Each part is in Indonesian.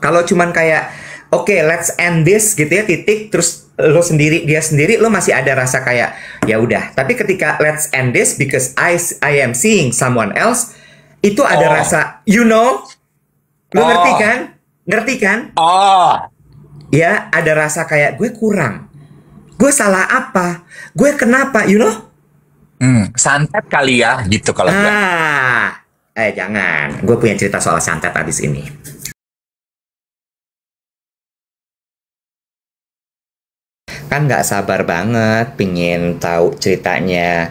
Kalau cuman kayak oke, let's end this gitu ya, titik, terus lo sendiri, dia sendiri, lo masih ada rasa kayak ya udah. Tapi ketika let's end this because I am seeing someone else, itu ada Oh, rasa, you know, lo ngerti oh, kan? Ngerti kan? oh. Ya, ada rasa kayak gue kurang. Gue salah apa? Gue kenapa, you know? Santet kali ya, gitu kalau gue. Jangan. Gue punya cerita soal santet abis ini. Kan nggak sabar banget pingin tahu ceritanya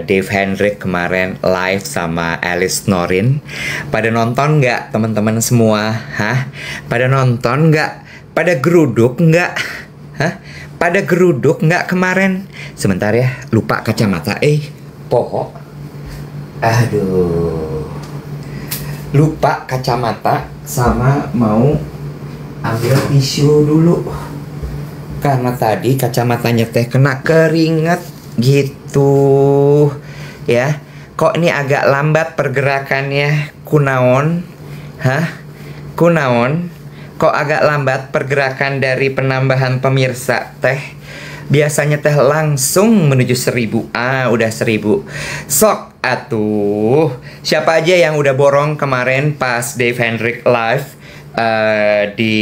Dave Hendrik kemarin live sama Alice Norin. Pada nonton nggak teman-teman semua? Hah? Pada nonton nggak? Pada geruduk nggak? Hah? Pada geruduk nggak kemarin? Sebentar ya, lupa kacamata. Poho. Aduh. Lupa kacamata sama mau ambil tisu dulu. Karena tadi kacamatanya teh kena keringat gitu. Ya. Kok ini agak lambat pergerakannya? Kunaon? Hah? Kunaon? Kok agak lambat pergerakan dari penambahan pemirsa teh? Biasanya teh langsung menuju 1000. Udah 1000. Sok atuh. Siapa aja yang udah borong kemarin pas Dave Hendrik live di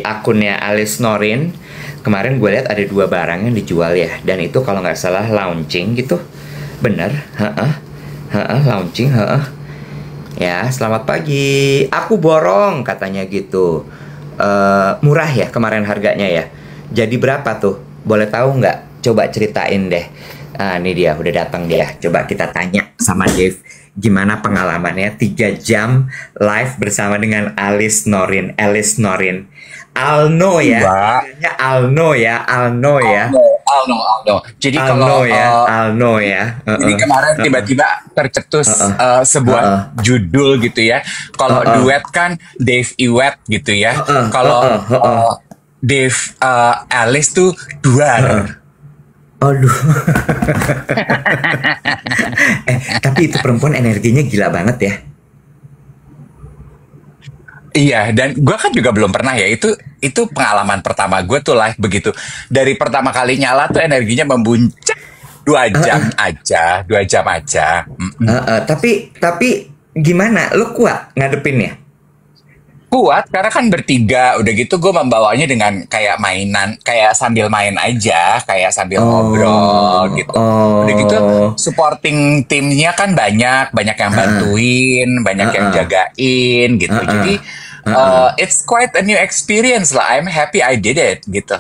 akunnya Alice Norin? Kemarin gue lihat ada 2 barang yang dijual ya. Dan itu kalau nggak salah launching gitu. Bener? Launching, Ya, selamat pagi. Aku borong katanya gitu. Murah ya kemarin harganya ya. Jadi berapa tuh? Boleh tahu nggak? Coba ceritain deh. Ini dia udah datang dia. Coba kita tanya sama Dave. Gimana pengalamannya 3 jam live bersama dengan Alice Norin. Alno ya. Mbak, Alno ya. Alno ya. Alno. Jadi Alno kalau ya. Alno ya. jadi kemarin tiba-tiba tercetus sebuah judul gitu ya. Kalau duet kan Dave Iwet gitu ya. Kalau Dave Alice tuh duar. Aduh. Tapi itu perempuan energinya gila banget ya. Iya, dan gue kan juga belum pernah ya. Itu pengalaman pertama gue tuh live begitu. Dari pertama kali nyala tuh energinya membuncah 2 jam aja. Tapi gimana? Lu kuat ngadepinnya? Kuat karena kan bertiga, udah gitu gue membawanya dengan kayak mainan, kayak sambil main aja, kayak sambil ngobrol gitu. Udah gitu supporting timnya kan banyak yang bantuin, banyak yang jagain gitu. Jadi it's quite a new experience lah. I'm happy I did it gitu.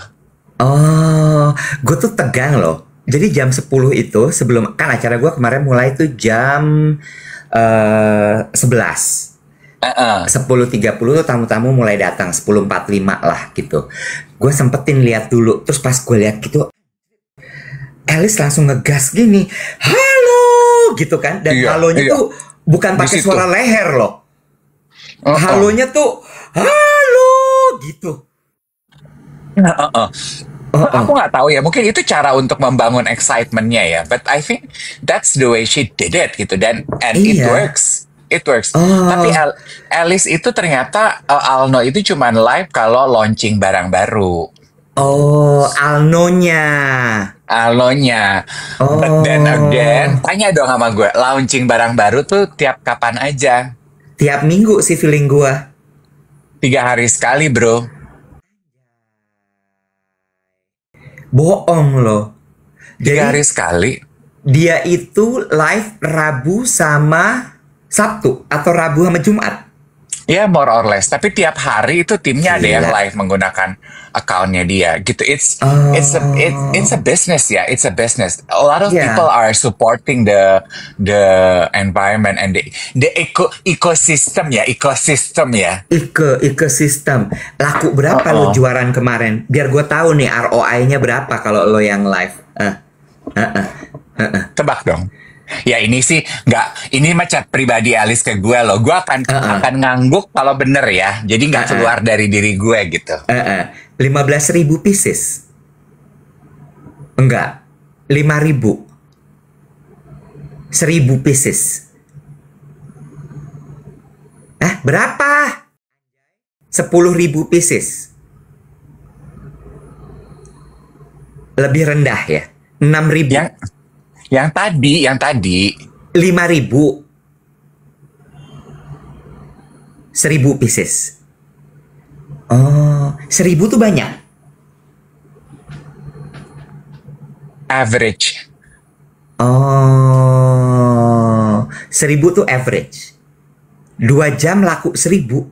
Gue tuh tegang loh. Jadi jam 10 itu sebelum kan acara gue kemarin mulai tuh jam 11. 10.30 tuh tamu-tamu mulai datang, 10.45 lah gitu. Gue sempetin lihat dulu, terus pas gue lihat gitu, Alice langsung ngegas gini, halo gitu kan, dan halonya tuh bukan pakai suara leher loh, halonya tuh halo gitu. Aku nggak tahu ya, mungkin itu cara untuk membangun excitementnya ya. But I think that's the way she did it gitu, and it works. It works. Tapi Alice itu ternyata Alno itu cuman live kalau launching barang baru. Alnonya. But then again, tanya dong sama gue, launching barang baru tuh tiap kapan aja? Tiap minggu sih feeling gue. 3 hari sekali, bro. Bohong loh. 3 hari sekali. Dia itu live Rabu sama Sabtu atau Rabu sama Jumat. Ya, more or less. Tapi tiap hari itu timnya ada yang Gila. live menggunakan account-nya dia. Gitu. It's a business ya. It's a business. A lot of people are supporting the environment and the ecosystem ya. Ecosystem. Laku berapa lo juaran kemarin? Biar gue tahu nih ROI-nya berapa kalau lo yang live. Tebak dong. Ya ini sih nggak, ini macam pribadi Alice ke gue loh. Gue akan ngangguk kalau bener ya. Jadi nggak keluar dari diri gue gitu. 15.000 pieces. Enggak. 5.000. 1.000 pieces. Berapa? 10.000 pieces. Lebih rendah ya. 6.000. Yang tadi 5.000. 1.000 pieces. Oh, 1.000 tuh banyak. average. Oh, 1.000 tuh average. 2 jam laku 1.000.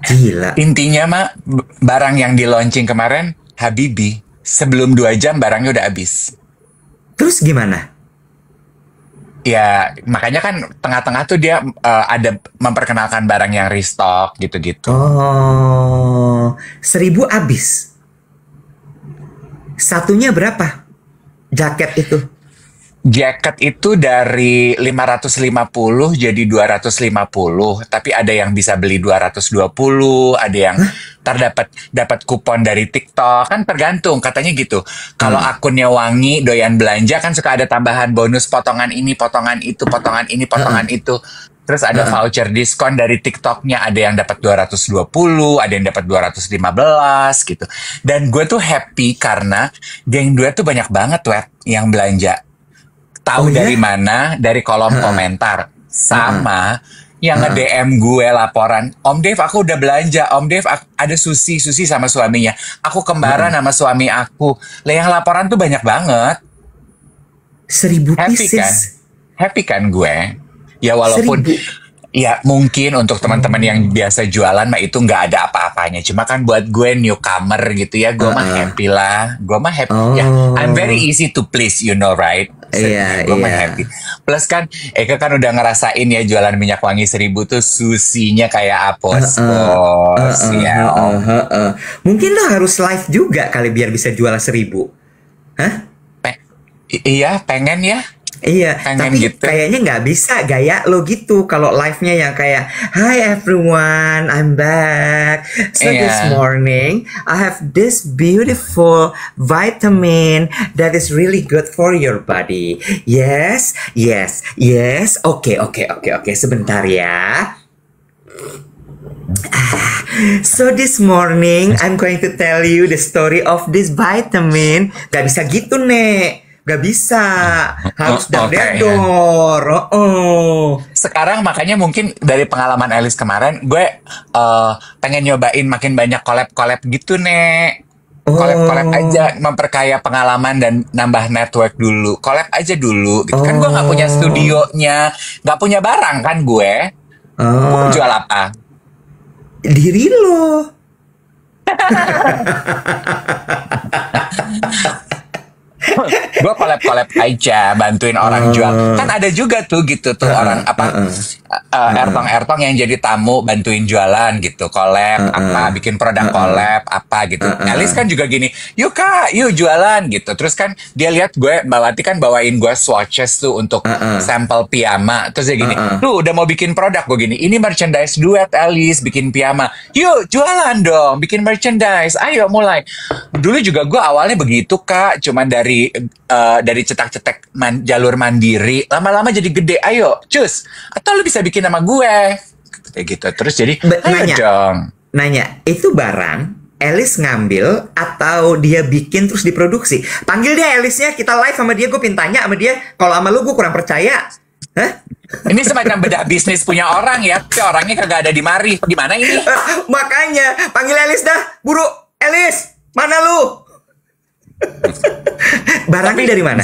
Gila. Intinya mah barang yang di launching kemarin Habibi, sebelum 2 jam barangnya udah habis. Terus gimana? Ya, makanya kan tengah-tengah tuh dia ada memperkenalkan barang yang restock gitu-gitu. Oh, 1.000 habis. Satunya berapa? Jaket itu? Jaket itu dari 550 jadi 250, tapi ada yang bisa beli 220, ada yang dapat kupon dari TikTok, kan tergantung katanya gitu. Kalau akunnya wangi doyan belanja kan suka ada tambahan bonus potongan ini, potongan itu, potongan ini, potongan itu. Terus ada voucher diskon dari TikToknya, ada yang dapat 220, ada yang dapat 215 gitu. Dan gue tuh happy karena geng gue tuh banyak banget yang belanja. Tahu dari mana? Dari kolom komentar. Sama yang nge-DM gue laporan, Om Dev aku udah belanja, Om Dev ada Susi sama suaminya. Aku kembaran sama suami aku. Lah yang laporan tuh banyak banget. 1.000 Happy pieces. kan? Happy kan gue? Ya walaupun 1.000. ya mungkin untuk teman-teman yang biasa jualan mah itu nggak ada apa-apanya. Cuma kan buat gue newcomer gitu ya, gue mah happy lah. Gue mah happy. Ya, I'm very easy to please, you know, right? Iya, Gue mah iya. happy. Plus kan, Eka kan udah ngerasain ya jualan minyak wangi 1.000 tuh susinya kayak apos. Ya. Mungkin lo harus live juga kali biar bisa jual 1.000. Hah? Iya, pengen ya. Iya, Pengen tapi gitu. kayaknya nggak bisa gaya lo gitu. Kalau live-nya yang kayak, Hi everyone, I'm back. So this Iya. morning, I have this beautiful vitamin that is really good for your body. Yes, yes, yes. Oke. Sebentar ya. So this morning, I'm going to tell you the story of this vitamin. Gak bisa gitu, Nek. Gak bisa. Harus dar-der-dor. Sekarang makanya mungkin dari pengalaman Alice kemarin, gue pengen nyobain makin banyak collab-collab gitu, Nek. Collab-collab aja, memperkaya pengalaman dan nambah network dulu. Collab aja dulu, gitu. Kan gue nggak punya studionya, nggak punya barang kan gue. Gue jual apa? Diri lo. Gue collab aja, bantuin orang jual. Kan ada juga tuh gitu tuh orang apa ertong-ertong yang jadi tamu bantuin jualan gitu, collab apa, bikin produk collab apa gitu. Alice kan juga gini, yuk kak, yuk jualan gitu. Terus kan dia lihat gue, Mbak Wati kan bawain gue swatches tuh untuk sampel piyama. Terus dia gini, tuh udah mau bikin produk, gue gini, ini merchandise duet Alice bikin piyama. Yuk jualan dong, bikin merchandise, ayo mulai. Dulu juga gue awalnya begitu kak, cuman dari cetak-cetak jalur mandiri, lama-lama jadi gede, ayo cus, atau lu bisa bikin nama gue kayak gitu. Terus jadi Nanya, itu barang Alice ngambil atau dia bikin terus diproduksi? Panggil dia Alice-nya, kita live sama dia, gue pengen tanya sama dia. Kalau sama lu gue kurang percaya. Hah? Ini semacam bedah bisnis punya orang ya, tapi orangnya kagak ada di mari. Gimana ini? Makanya panggil Alice dah, buru. Alice, mana lu? Barangnya dari mana?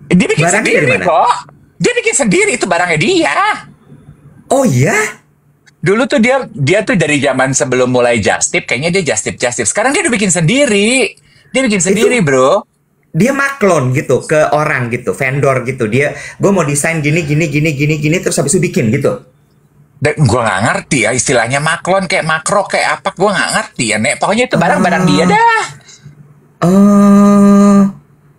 Dia bikin Barangnya sendiri dari mana? kok. Dia bikin sendiri, itu barangnya dia. Oh iya? Dulu tuh dia tuh dari zaman sebelum mulai Just Tip, kayaknya dia Just Tip. Sekarang dia udah bikin sendiri. Dia bikin sendiri, bro. Dia maklon gitu ke orang gitu, vendor gitu. Dia, gue mau desain gini, terus habis itu bikin gitu. Dan gue nggak ngerti ya istilahnya maklon kayak makro kayak apa, gue nggak ngerti ya, Nek. Pokoknya itu barang-barang dia dah.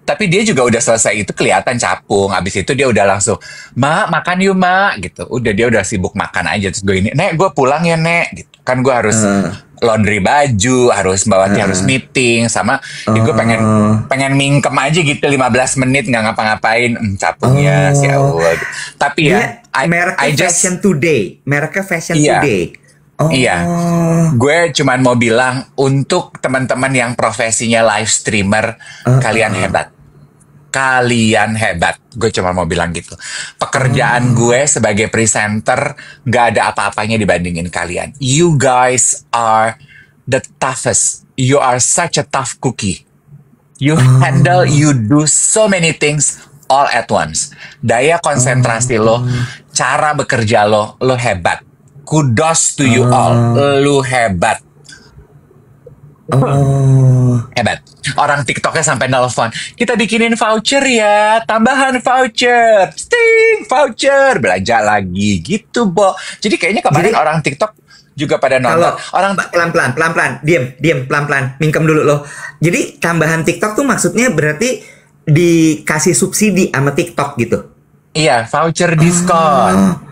Tapi dia juga udah selesai itu kelihatan capung. Abis itu dia udah langsung, Mak, makan yuk, Mak. Gitu. Udah dia udah sibuk makan aja. Terus gue ini, Nek, gue pulang ya, Nek. Gitu. Kan gue harus laundry baju, harus harus meeting. Sama, gue pengen mingkem aja gitu 15 menit nggak ngapa-ngapain. Capungnya si Awal. Tapi ya, Mereknya Fashion Today. Mereknya Fashion Today. Iya, gue cuman mau bilang untuk teman-teman yang profesinya live streamer, kalian hebat. Kalian hebat. Gue cuma mau bilang gitu. Pekerjaan gue sebagai presenter gak ada apa-apanya dibandingin kalian. You guys are the toughest. You are such a tough cookie. You you do so many things all at once. Daya konsentrasi lo, cara bekerja lo hebat. Kudos to you all. Lu hebat. Hebat. Orang TikToknya sampai nelfon. Kita bikinin voucher ya. Tambahan voucher. Sting, voucher. Belanja lagi. Gitu, Bo. Jadi kayaknya kemarin orang TikTok juga pada nonton. Orang pelan-pelan. Diam, pelan-pelan. Mingkem dulu loh. Jadi tambahan TikTok tuh maksudnya berarti dikasih subsidi sama TikTok gitu? Iya, voucher diskon.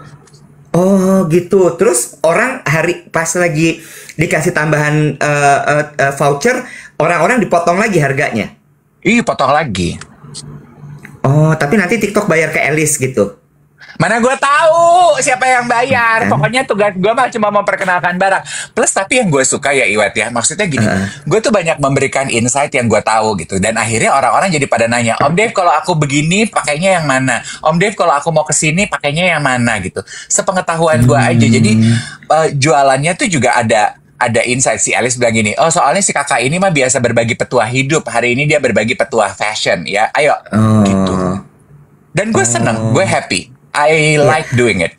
Oh gitu. Terus orang pas lagi dikasih tambahan voucher, orang-orang dipotong lagi harganya. Ih, potong lagi. Oh, tapi nanti TikTok bayar ke Alice gitu. Mana gue tahu siapa yang bayar. Pokoknya tugas gue mah cuma memperkenalkan barang. Plus tapi yang gue suka ya Iwet ya. Maksudnya gini, gue tuh banyak memberikan insight yang gue tahu gitu. Dan akhirnya orang-orang jadi pada nanya, Om Dev kalau aku begini pakainya yang mana? Om Dev kalau aku mau kesini pakainya yang mana gitu. Sepengetahuan gue aja. Jadi jualannya tuh juga ada insight. Si Alice bilang gini, oh soalnya si kakak ini mah biasa berbagi petuah hidup. Hari ini dia berbagi petuah fashion ya. Ayo gitu. Dan gue seneng, gue happy. I like doing it.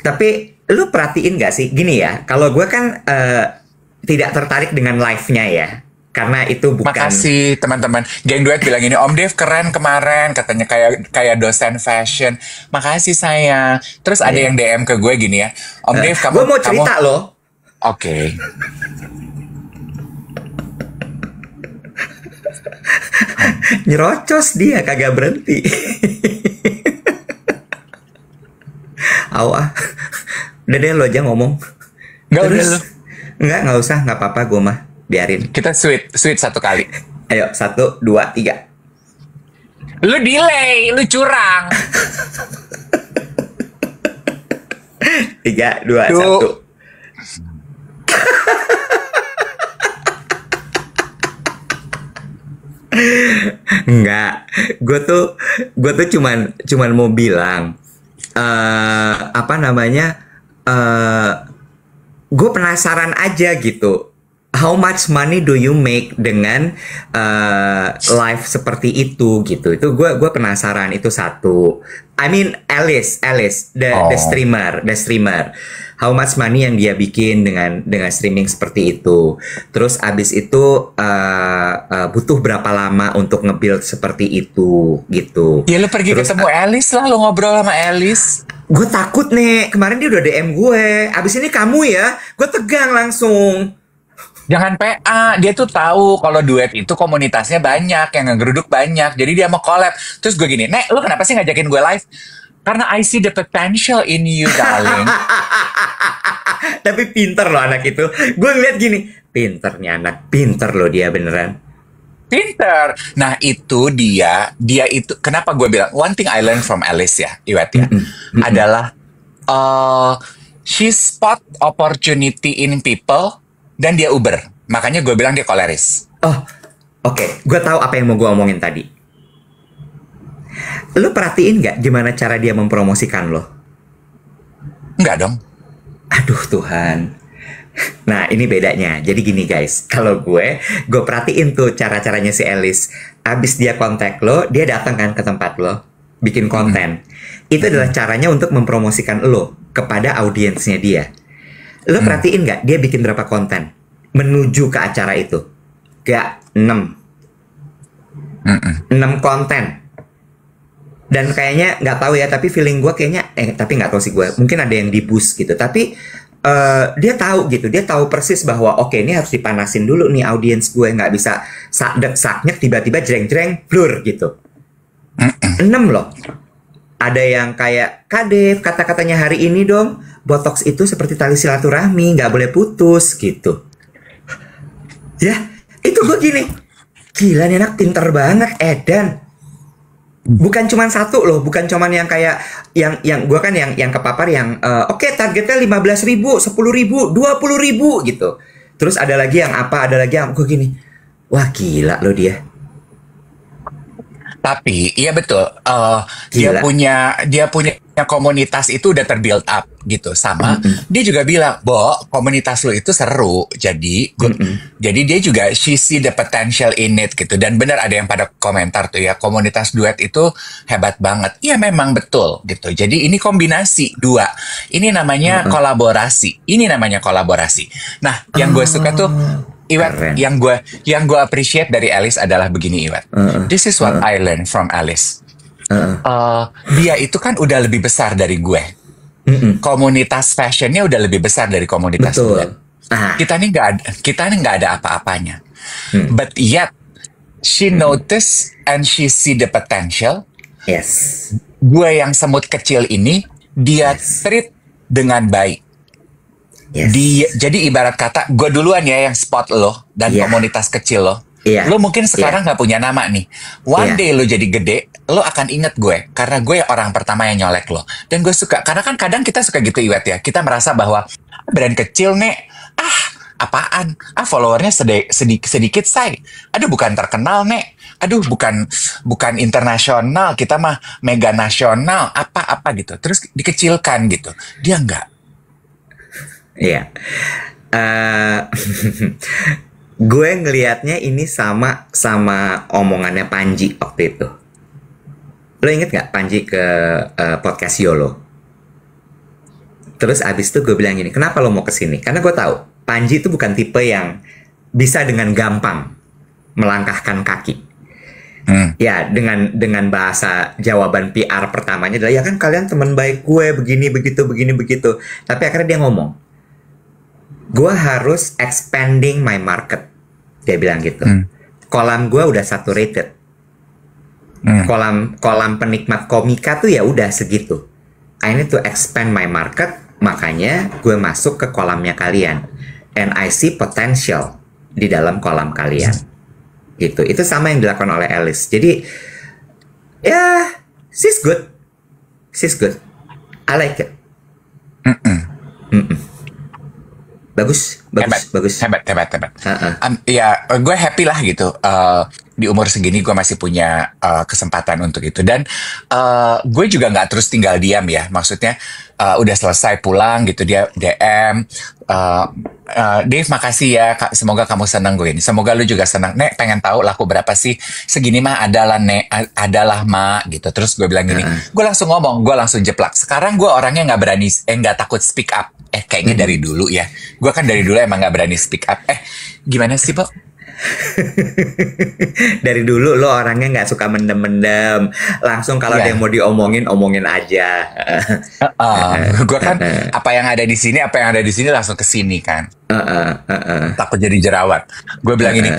Tapi lu perhatiin gak sih gini ya? Kalau gue kan tidak tertarik dengan live-nya ya, karena itu bukan. Makasih teman-teman. Geng Duet bilang ini, Om Dev keren kemarin, katanya kayak dosen fashion. Makasih sayang. Terus ada yang DM ke gue gini ya, Om Dev gue mau cerita loh. Oke. Nyerocos dia kagak berhenti. Awah, udah deh lo aja ngomong. Nggak usah, nggak apa-apa gue mah, biarin. Kita sweet satu kali. Ayo, 1, 2, 3. Lu delay, lu curang. 3, 2, 1. Enggak, gue tuh cuman mau bilang. Gue penasaran aja gitu. How much money do you make dengan live seperti itu gitu? Itu gue penasaran, itu satu. I mean Alice, the streamer. How much money yang dia bikin dengan streaming seperti itu? Terus abis itu butuh berapa lama untuk nge-build seperti itu gitu? Ya lu pergi ketemu Alice lah, lu ngobrol sama Alice. Gue takut nih, kemarin dia udah DM gue. Abis ini kamu ya, gue tegang langsung. Jangan PA, dia tuh tahu kalau duet itu komunitasnya banyak, yang ngegeruduk banyak. Jadi dia mau collab. Terus gue gini, Nek, lu kenapa sih ngajakin gue live? Karena I see the potential in you, darling. Tapi pinter loh anak itu. Gue ngeliat gini, pinternya anak, pinter loh dia beneran. Pinter. Nah itu dia itu, kenapa gue bilang, one thing I learned from Alice ya, Iwet ya, adalah she spot opportunity in people, dan dia Uber. Makanya gue bilang dia koleris. Oh, oke. Gue tahu apa yang mau gue omongin tadi. Lu perhatiin nggak gimana cara dia mempromosikan lo? Enggak dong. Aduh Tuhan. Nah ini bedanya. Jadi gini guys, kalau gue perhatiin tuh cara-caranya si Alice. Abis dia kontak lo, dia datang kan ke tempat lo, bikin konten. Itu adalah caranya untuk mempromosikan lo kepada audiensnya dia. Lo perhatiin nggak dia bikin berapa konten menuju ke acara itu? Gak 6 konten. Dan kayaknya nggak tahu ya, tapi feeling gue kayaknya tapi nggak tahu sih gue, mungkin ada yang di boost gitu, tapi dia tahu gitu, dia tahu persis bahwa oke, ini harus dipanasin dulu nih audiens gue, nggak bisa sakdek tiba-tiba jreng blur gitu. 6 loh. Ada yang kayak, Kadev, kata-katanya hari ini dong, botox itu seperti tali silaturahmi, nggak boleh putus gitu. Ya, itu gue gini, gila nih anak pinter banget, Edan. bukan cuman satu loh, bukan cuman yang kayak yang gue kan yang kepapar yang oke, targetnya 15.000, 10.000, 20.000 gitu. Terus ada lagi yang apa, ada lagi yang gue gini, wah gila loh dia. Tapi iya betul, Gila. dia punya komunitas itu udah terbuild up gitu. Sama dia juga bilang, Bo, komunitas lo itu seru. Jadi dia juga she see the potential in it gitu. Dan benar ada yang pada komentar tuh ya, komunitas duet itu hebat banget. Iya memang betul gitu. Jadi ini kombinasi dua. Ini namanya kolaborasi. Ini namanya kolaborasi. Nah, yang gue suka tuh Iwet, Keren. yang gue appreciate dari Alice adalah begini, Iwet. This is what I learned from Alice. Dia itu kan udah lebih besar dari gue. Komunitas fashionnya udah lebih besar dari komunitas Betul. gue. Kita nih nggak ada apa-apanya. But yet she notice and she see the potential. Yes. Gue yang semut kecil ini dia treat dengan baik. Yes. Jadi ibarat kata, gue duluan ya yang spot lo dan komunitas kecil lo. Lo mungkin sekarang nggak punya nama nih. One day lo jadi gede, lo akan inget gue karena gue orang pertama yang nyolek lo. Dan gue suka, karena kan kadang kita suka gitu Iwet ya. Kita merasa bahwa brand kecil nek, apaan? Followernya sedikit say. Aduh bukan terkenal nek. Aduh bukan internasional. Kita mah mega nasional. Apa gitu. Terus dikecilkan gitu. Dia enggak. Iya. Gue ngelihatnya ini sama omongannya Panji waktu itu. Lo inget gak Panji ke podcast YOLO? Terus abis itu gue bilang gini, kenapa lo mau kesini? Karena gue tahu Panji itu bukan tipe yang bisa dengan gampang melangkahkan kaki. Ya, dengan bahasa jawaban PR pertamanya adalah, ya kan kalian teman baik gue, begini begitu. Tapi akhirnya dia ngomong, gue harus expanding my market. Dia bilang gitu. Kolam gue udah saturated. Kolam penikmat komika tuh ya udah segitu. I need to expand my market. Makanya gue masuk ke kolamnya kalian. And I see potential di dalam kolam kalian. Gitu. Itu sama yang dilakukan oleh Alice. Jadi ya, she's good. I like it. Bagus. Hebat. Ya, gue happy lah gitu. Di umur segini gue masih punya kesempatan untuk itu. Dan gue juga nggak terus tinggal diam ya. Maksudnya udah selesai pulang gitu, dia DM. Dave, makasih ya. Semoga kamu senang gue ini. Semoga lu juga senang. Nek, pengen tahu laku berapa sih? Segini mah adalah Nek, adalah Ma gitu. Terus gue bilang gini, gue langsung ngomong, gue langsung jeplak. Sekarang gue orangnya nggak berani, nggak takut speak up. Kayaknya dari dulu ya. Gue kan dari dulu emang nggak berani speak up. Gimana sih, Bo? Dari dulu lo orangnya nggak suka mendem-mendem, langsung kalau ada yang mau omongin aja. Gue kan apa yang ada di sini langsung ke sini kan. Takut jadi jerawat. Gue bilang ini,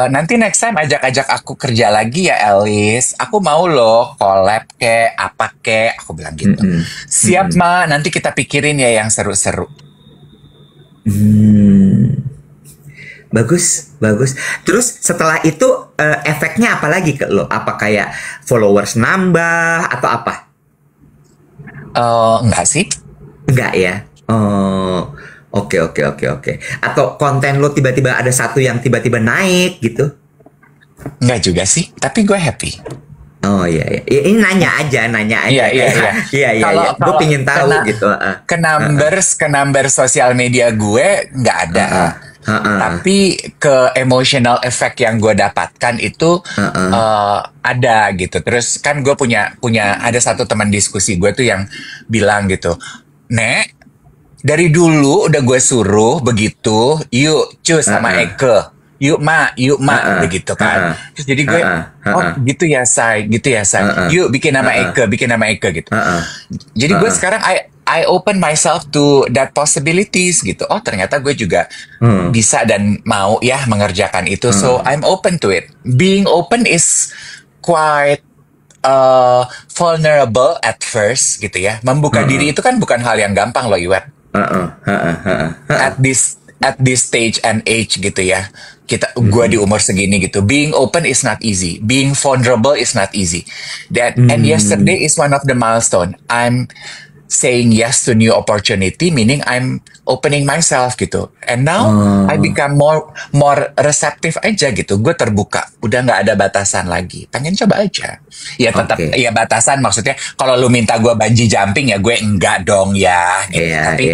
nanti next time ajak aku kerja lagi ya Alice. Aku mau loh collab ke apa ke. Aku bilang gitu. Siap Ma, nanti kita pikirin ya yang seru-seru. Bagus. Terus setelah itu efeknya apa lagi ke lo? Apa kayak followers nambah atau apa? Enggak sih. Enggak ya. Oke. Atau konten lo tiba-tiba ada satu yang tiba-tiba naik gitu? Enggak juga sih. Tapi gue happy. Oh iya. Ini nanya aja. Iya. Gue pingin tahu gitu. Ke numbers sosial media gue nggak ada. Tapi ke emotional effect yang gue dapatkan itu ada gitu. Terus kan gue punya ada satu teman diskusi gue tuh yang bilang gitu, Nek, dari dulu udah gue suruh begitu, yuk cus sama Eke, yuk ma begitu kan. Terus jadi gue gitu ya say, yuk bikin nama Eke gitu. Jadi gue sekarang I open myself to that possibilities gitu. Oh ternyata gue juga bisa dan mau ya mengerjakan itu. So I'm open to it. Being open is quite vulnerable at first gitu ya. Membuka diri itu kan bukan hal yang gampang loh Iwet. at this stage and age gitu ya. Gua di umur segini gitu. Being open is not easy. Being vulnerable is not easy. And yesterday is one of the milestone. I'm saying yes to new opportunity, meaning I'm opening myself gitu. And now I become more receptive aja gitu. Gue terbuka, udah nggak ada batasan lagi. Pengen coba aja. Ya tetap ya batasan maksudnya. Kalau lu minta gue bungee jumping ya gue enggak dong ya. Gitu. Tapi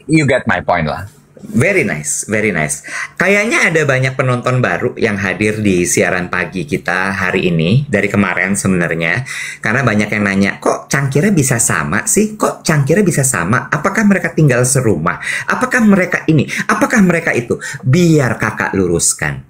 you get my point lah. Very nice, very nice. Kayaknya ada banyak penonton baru yang hadir di siaran pagi kita hari ini dari kemarin sebenarnya. Karena banyak yang nanya, kok cangkirnya bisa sama sih? Kok cangkirnya bisa sama? Apakah mereka tinggal serumah? Apakah mereka ini? Apakah mereka itu? Biar kakak luruskan.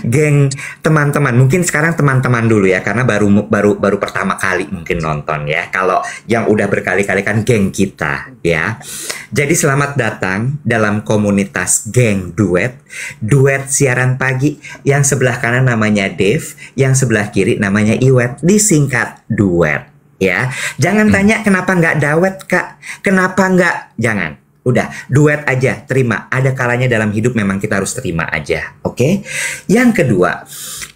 Geng teman-teman, mungkin sekarang teman-teman dulu ya, karena baru pertama kali mungkin nonton ya. Kalau yang udah berkali-kali kan geng kita ya. Jadi selamat datang dalam komunitas geng duet siaran pagi. Yang sebelah kanan namanya Dave, yang sebelah kiri namanya Iwet, disingkat duet ya. Jangan tanya kenapa nggak dawet kak, kenapa nggak, jangan. Udah, duet aja, terima. Ada kalanya dalam hidup memang kita harus terima aja, oke? Yang kedua,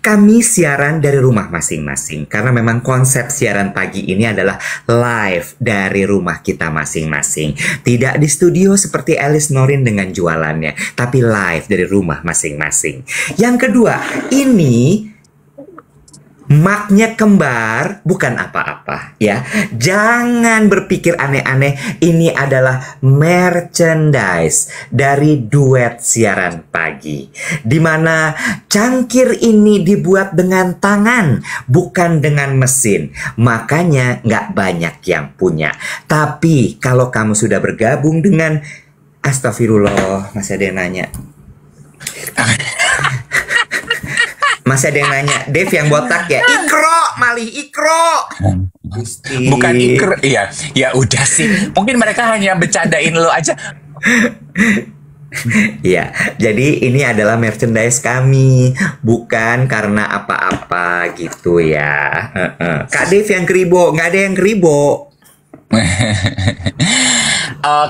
kami siaran dari rumah masing-masing. Karena memang konsep siaran pagi ini adalah live dari rumah kita masing-masing. Tidak di studio seperti Alice Norin dengan jualannya, tapi live dari rumah masing-masing. Yang kedua, ini maknya kembar, bukan apa-apa ya. Jangan berpikir aneh-aneh. Ini adalah merchandise dari duet siaran pagi, dimana cangkir ini dibuat dengan tangan, bukan dengan mesin. Makanya nggak banyak yang punya. Tapi kalau kamu sudah bergabung dengan, astagfirullah, masih ada yang nanya. Masih ada yang nanya, Dave yang botak ya? Ikro, malih Ikro. Gusti. Bukan Ikro, iya. Ya udah sih. Mungkin mereka hanya bercandain lo aja. Iya, jadi ini adalah merchandise kami, bukan karena apa-apa gitu ya. Kak Dave yang keribo, nggak ada yang keribo.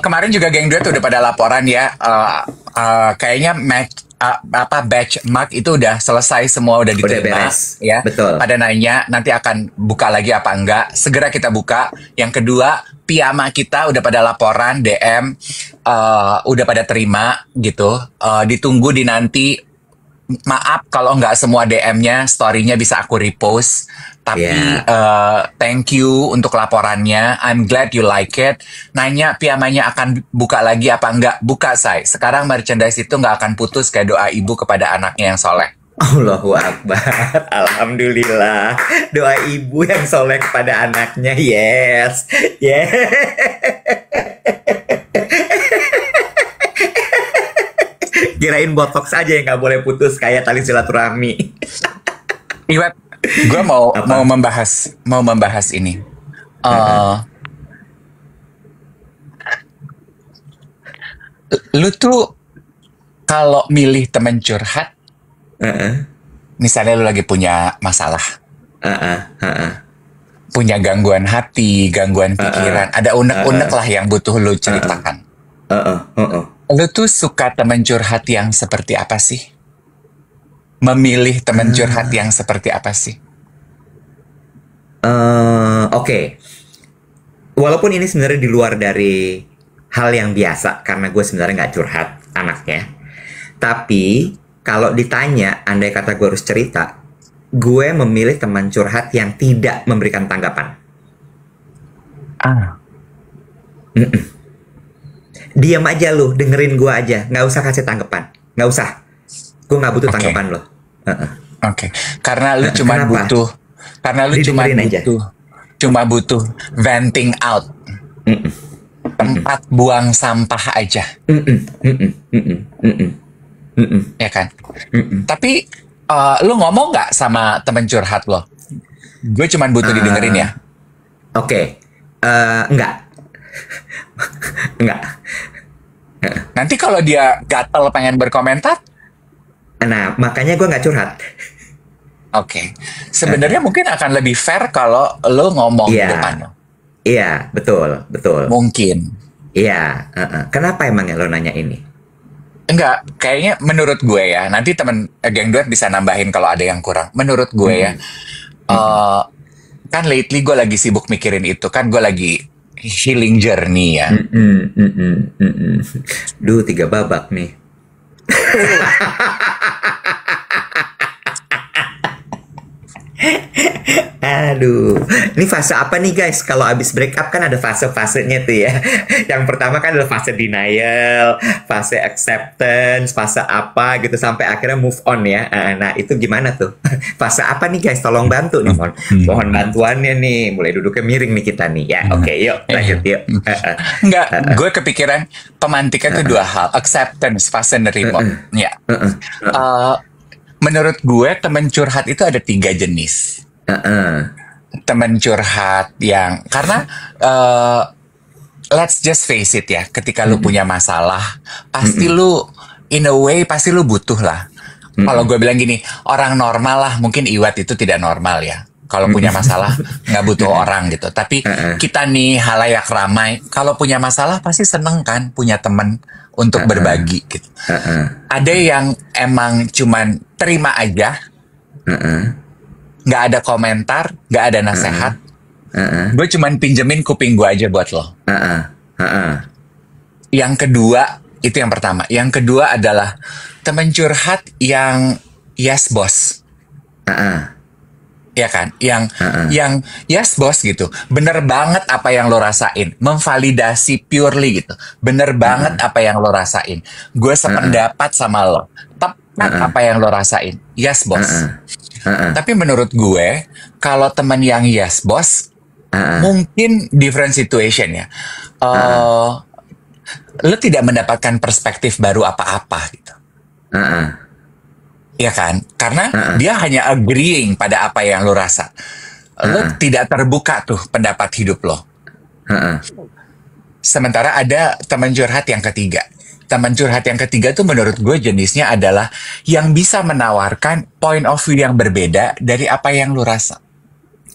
Kemarin juga geng duet udah pada laporan ya. Kayaknya batch mark itu udah selesai semua, udah diterima ya. Betul. Pada nanya nanti akan buka lagi apa enggak, segera kita buka. Yang kedua, piyama kita udah pada laporan DM, udah pada terima gitu. Ditunggu di nanti. Maaf kalau nggak semua DM-nya, story-nya bisa aku repost. Tapi thank you untuk laporannya. I'm glad you like it. Nanya piyamanya akan buka lagi apa enggak? Buka, say. Sekarang merchandise itu nggak akan putus kayak doa ibu kepada anaknya yang soleh. Allahu Akbar. Alhamdulillah. Doa ibu yang soleh kepada anaknya. Yes. Yes. Kirain botox aja yang nggak boleh putus kayak tali silaturahmi. Iwet, gue mau membahas ini. Lu tuh kalau milih temen curhat, misalnya lu lagi punya masalah, punya gangguan hati, gangguan pikiran, ada unek-unek lah yang butuh lu ceritakan. Lu tuh suka temen curhat yang seperti apa sih? Memilih temen curhat yang seperti apa sih? Oke. Walaupun ini sebenarnya di luar dari hal yang biasa, karena gue sebenarnya nggak curhat anaknya. Tapi kalau ditanya, andai kata gue harus cerita, gue memilih teman curhat yang tidak memberikan tanggapan. Diam aja lu, dengerin gue aja, nggak usah kasih tanggapan, nggak usah. Gue nggak butuh tanggapan lo. Oke. Karena lu cuma butuh, cuma butuh venting out, tempat buang sampah aja, ya kan? Tapi lu ngomong nggak sama temen curhat lo? Gue cuma butuh didengerin ya. Oke. Enggak. Enggak. Nanti kalau dia gatel pengen berkomentar, nah makanya gue nggak curhat. Oke. Sebenarnya mungkin akan lebih fair kalau lo ngomong di depan lo. Iya, betul. Mungkin. Iya, kenapa emang ya lo nanya ini? Enggak, kayaknya menurut gue ya, nanti temen geng duet bisa nambahin kalau ada yang kurang. Menurut gue ya, eh, kan lately gue lagi sibuk mikirin itu, kan gue lagi healing journey ya. Duh, 3 babak nih. Aduh, ini fase apa nih guys? Kalau abis break up kan ada fase-fasenya tuh ya. Yang pertama kan adalah fase denial, fase acceptance, fase apa gitu sampai akhirnya move on ya. Nah itu gimana tuh? Fase apa nih guys? Tolong bantu nih, mohon bantuannya nih. Mulai duduknya miring nih kita nih. Ya oke, yuk lanjut yuk. Enggak, gue kepikiran pemantikan tuh 2 hal, acceptance, fase nerima. Ya. Menurut gue temen curhat itu ada 3 jenis. Temen curhat yang karena let's just face it ya, ketika lu punya masalah pasti lu in a way pasti lu butuh lah. Kalau gue bilang gini, orang normal lah, mungkin Iwat itu tidak normal ya, kalau punya masalah nggak butuh orang gitu. Tapi kita nih halayak ramai, kalau punya masalah pasti seneng kan punya temen untuk berbagi gitu. Ada yang emang cuman terima aja, nggak ada komentar, nggak ada nasehat. Gue cuman pinjemin kuping gue aja buat lo. Yang kedua, itu yang pertama. Yang kedua adalah temen curhat yang yes boss. Ya kan? Yang yes boss gitu. Bener banget apa yang lo rasain. Memvalidasi purely gitu. Bener banget apa yang lo rasain. Gue sependapat sama lo. Tepat apa yang lo rasain. Yes boss. Tapi menurut gue, kalau teman yang yes boss, mungkin different situation ya. Lo tidak mendapatkan perspektif baru apa-apa gitu. Ya kan? Karena dia hanya agreeing pada apa yang lo rasa. Lo tidak terbuka tuh pendapat hidup lo. Sementara ada teman curhat yang ketiga. Teman curhat yang ketiga tuh menurut gue jenisnya adalah yang bisa menawarkan point of view yang berbeda dari apa yang lo rasa.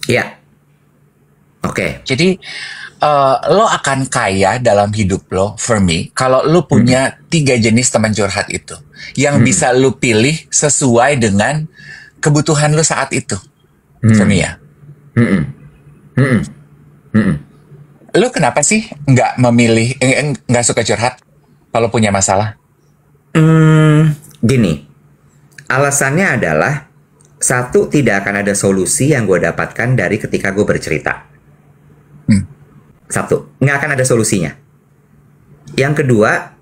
Iya. Oke. Jadi lo akan kaya dalam hidup lo, for me, kalau lo punya 3 jenis teman curhat itu. Yang bisa lo pilih sesuai dengan kebutuhan lo saat itu. For me ya. Lo kenapa sih nggak memilih, nggak suka curhat kalau punya masalah? Gini, alasannya adalah satu, tidak akan ada solusi yang gue dapatkan dari ketika gue bercerita. Satu, nggak akan ada solusinya. Yang kedua,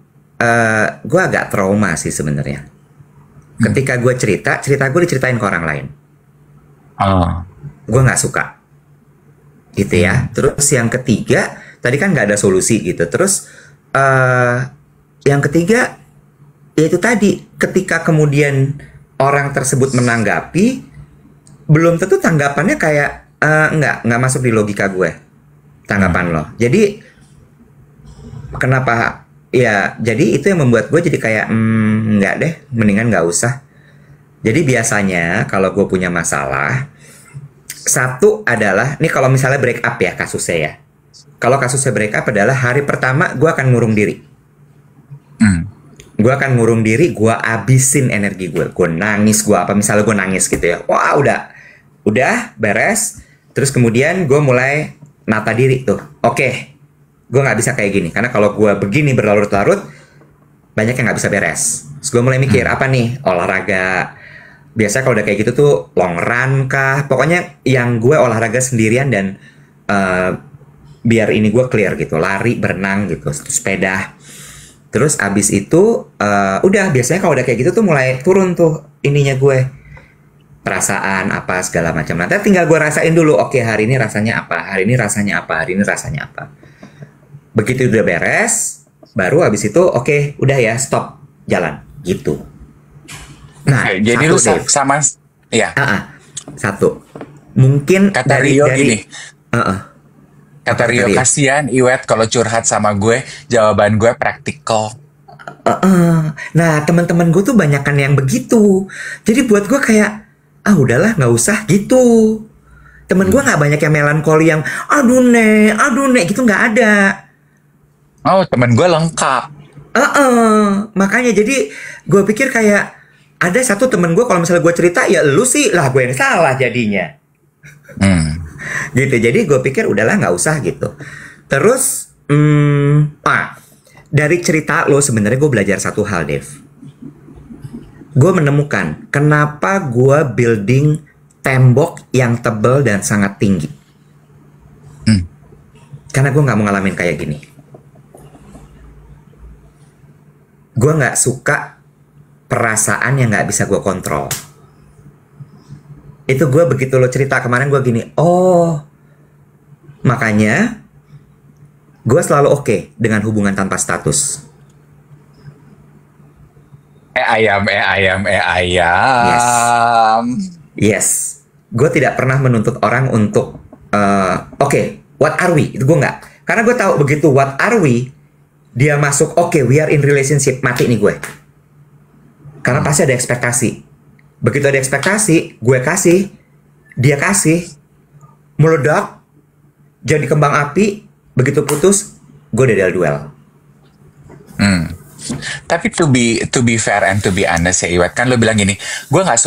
gue agak trauma sih sebenarnya. Ketika gue cerita gue diceritain ke orang lain. Gue nggak suka, gitu ya. Terus yang ketiga, tadi kan nggak ada solusi gitu. Terus yang ketiga, yaitu tadi, ketika kemudian orang tersebut menanggapi, belum tentu tanggapannya kayak nggak masuk di logika gue. Tanggapan lo. Jadi kenapa ya? Jadi itu yang membuat gue jadi kayak nggak deh, mendingan nggak usah. Jadi biasanya kalau gue punya masalah, satu adalah nih kalau misalnya break up ya kasusnya ya. Kalau kasusnya break up adalah hari pertama gue akan ngurung diri. Gue akan ngurung diri, gue abisin energi gue nangis, gue apa misalnya gue nangis gitu ya. Wah udah beres. Terus kemudian gue mulai nata diri tuh, oke, gue nggak bisa kayak gini karena kalau gue begini berlarut-larut banyak yang nggak bisa beres. Terus gue mulai mikir apa nih, olahraga. Biasanya kalau udah kayak gitu tuh long run kah, pokoknya yang gue olahraga sendirian dan biar ini gue clear gitu, lari, berenang gitu, sepeda. Terus abis itu udah biasanya kalau udah kayak gitu tuh mulai turun tuh ininya gue, perasaan apa segala macam. Nanti tinggal gue rasain dulu, oke hari ini rasanya apa, hari ini rasanya apa, hari ini rasanya apa. Begitu udah beres, baru habis itu oke, udah ya stop, jalan gitu. Nah, jadi lu sama ya. Satu. Mungkin kata Rio gini. Kata Rio, kasihan Iwet kalau curhat sama gue, jawaban gue praktikal. Nah, teman-teman gue tuh banyakan yang begitu. Jadi buat gue kayak udahlah nggak usah gitu. Temen gue nggak banyak yang melankoli yang aduh nek gitu, nggak ada. Oh, temen gue lengkap. Makanya jadi gue pikir kayak ada satu temen gue kalau misalnya gue cerita ya lu sih lah gue yang salah jadinya. Gitu. Jadi gue pikir udahlah nggak usah gitu. Terus dari cerita lo sebenarnya gue belajar satu hal, Dev. Gue menemukan kenapa gue building tembok yang tebal dan sangat tinggi. Karena gue nggak mau ngalamin kayak gini. Gue nggak suka perasaan yang nggak bisa gue kontrol. Itu gue begitu lo cerita kemarin gue gini, oh makanya gue selalu oke dengan hubungan tanpa status. Ayam. Yes. Gue tidak pernah menuntut orang untuk oke, what are we? Itu gue nggak. Karena gue tahu begitu what are we, dia masuk oke, we are in relationship, mati nih gue. Karena pasti ada ekspektasi. Begitu ada ekspektasi, gue kasih, dia kasih, meledak, jadi kembang api, begitu putus, gue udah duel. Tapi to be fair and to be honest ya Iwet, kan lo bilang gini, gue nggak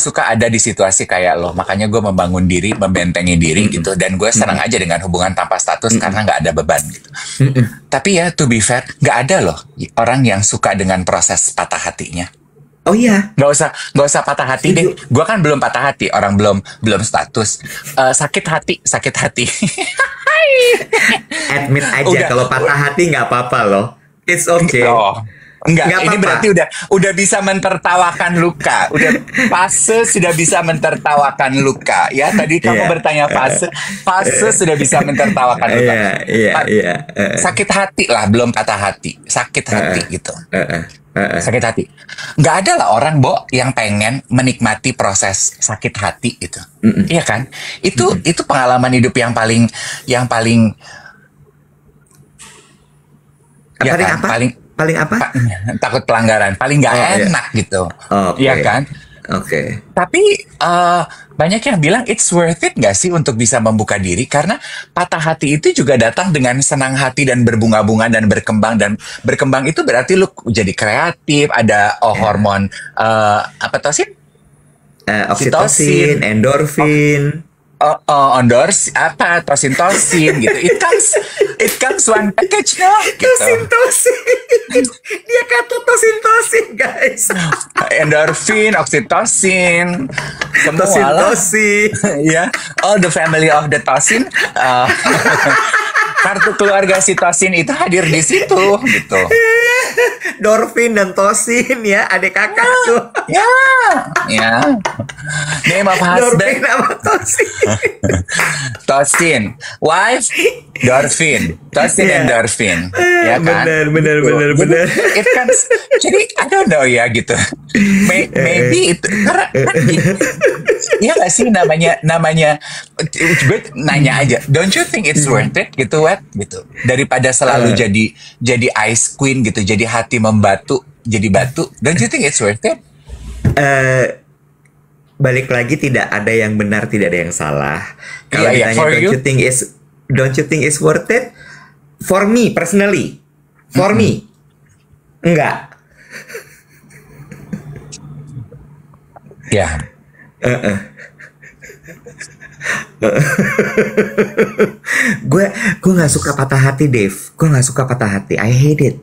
suka ada di situasi kayak lo, makanya gue membangun diri, membentengi diri gitu, dan gue senang aja dengan hubungan tanpa status karena nggak ada beban gitu. Tapi ya to be fair, nggak ada loh orang yang suka dengan proses patah hatinya. Oh iya, nggak usah patah hati deh. Gue kan belum patah hati, orang belum status. Sakit hati. Admit aja kalau patah hati nggak apa-apa loh. It's okay. Oh, enggak, Nggak ini apa-apa. berarti udah bisa mentertawakan luka. Udah fase sudah bisa mentertawakan luka. Ya, tadi kamu bertanya fase sudah bisa mentertawakan luka. Iya. Sakit hati lah, belum patah hati. Sakit hati gitu. Sakit hati. Nggak ada lah orang, Bo, yang pengen menikmati proses sakit hati itu. Iya kan? Itu pengalaman hidup yang paling ya paling kan? apa? Paling apa? Takut pelanggaran, paling nggak enak gitu. Iya kan? Oke. Tapi banyak yang bilang it's worth it nggak sih untuk bisa membuka diri, karena patah hati itu juga datang dengan senang hati dan berbunga-bunga dan berkembang itu berarti lu jadi kreatif, ada hormon apa tuh sih? Oksitosin, endorfin. Tosin gitu. It comes one package, no? Gitu. Tosin. Dia kata tosin, guys. Endorfin, oksitosin, semua lah. Ya, all the family of the tosin. Kartu keluarga si tosin itu hadir di situ, gitu. Dorfin dan tosin ya, adik kakak tuh. Ya. Name of husband. Dorfin sama tosin. Tosin, wife, dorfin, tosin and dorfin, ya kan? Bener. It kan, jadi I don't know ya gitu. Maybe itu karena kan ya nggak sih namanya gue nanya aja. Don't you think it's worth it gitu, Wet? Gitu. Daripada selalu jadi ice queen gitu, jadi hati membatu, jadi batu. Don't you think it's worth it? Balik lagi, tidak ada yang benar, tidak ada yang salah. Kalau ditanya don't you think it's worth it? For me personally, me enggak. Ya. Gue nggak suka patah hati, Dave. Gue nggak suka patah hati. I hate it.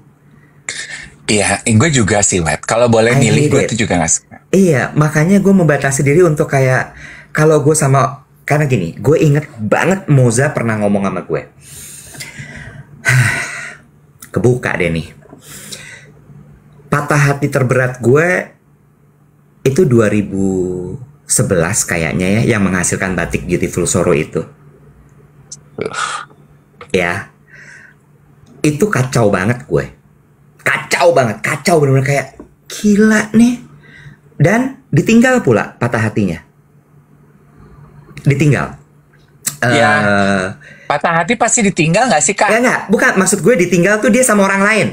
Iya, gue juga sih, Wet. Kalau boleh milih, gue tuh juga gak suka. Iya, makanya gue membatasi diri untuk kayak, kalau gue sama, karena gini, gue inget banget Moza pernah ngomong sama gue. Kebuka deh nih. Patah hati terberat gue, itu 2011 kayaknya ya, yang menghasilkan Batik Beautiful Sorrow itu. Ya. Itu kacau banget gue. Kacau bener-bener kayak gila nih. Dan ditinggal pula patah hatinya. Ditinggal. Ya, patah hati pasti ditinggal gak sih, Kak? Ya enggak, bukan, maksud gue ditinggal tuh dia sama orang lain.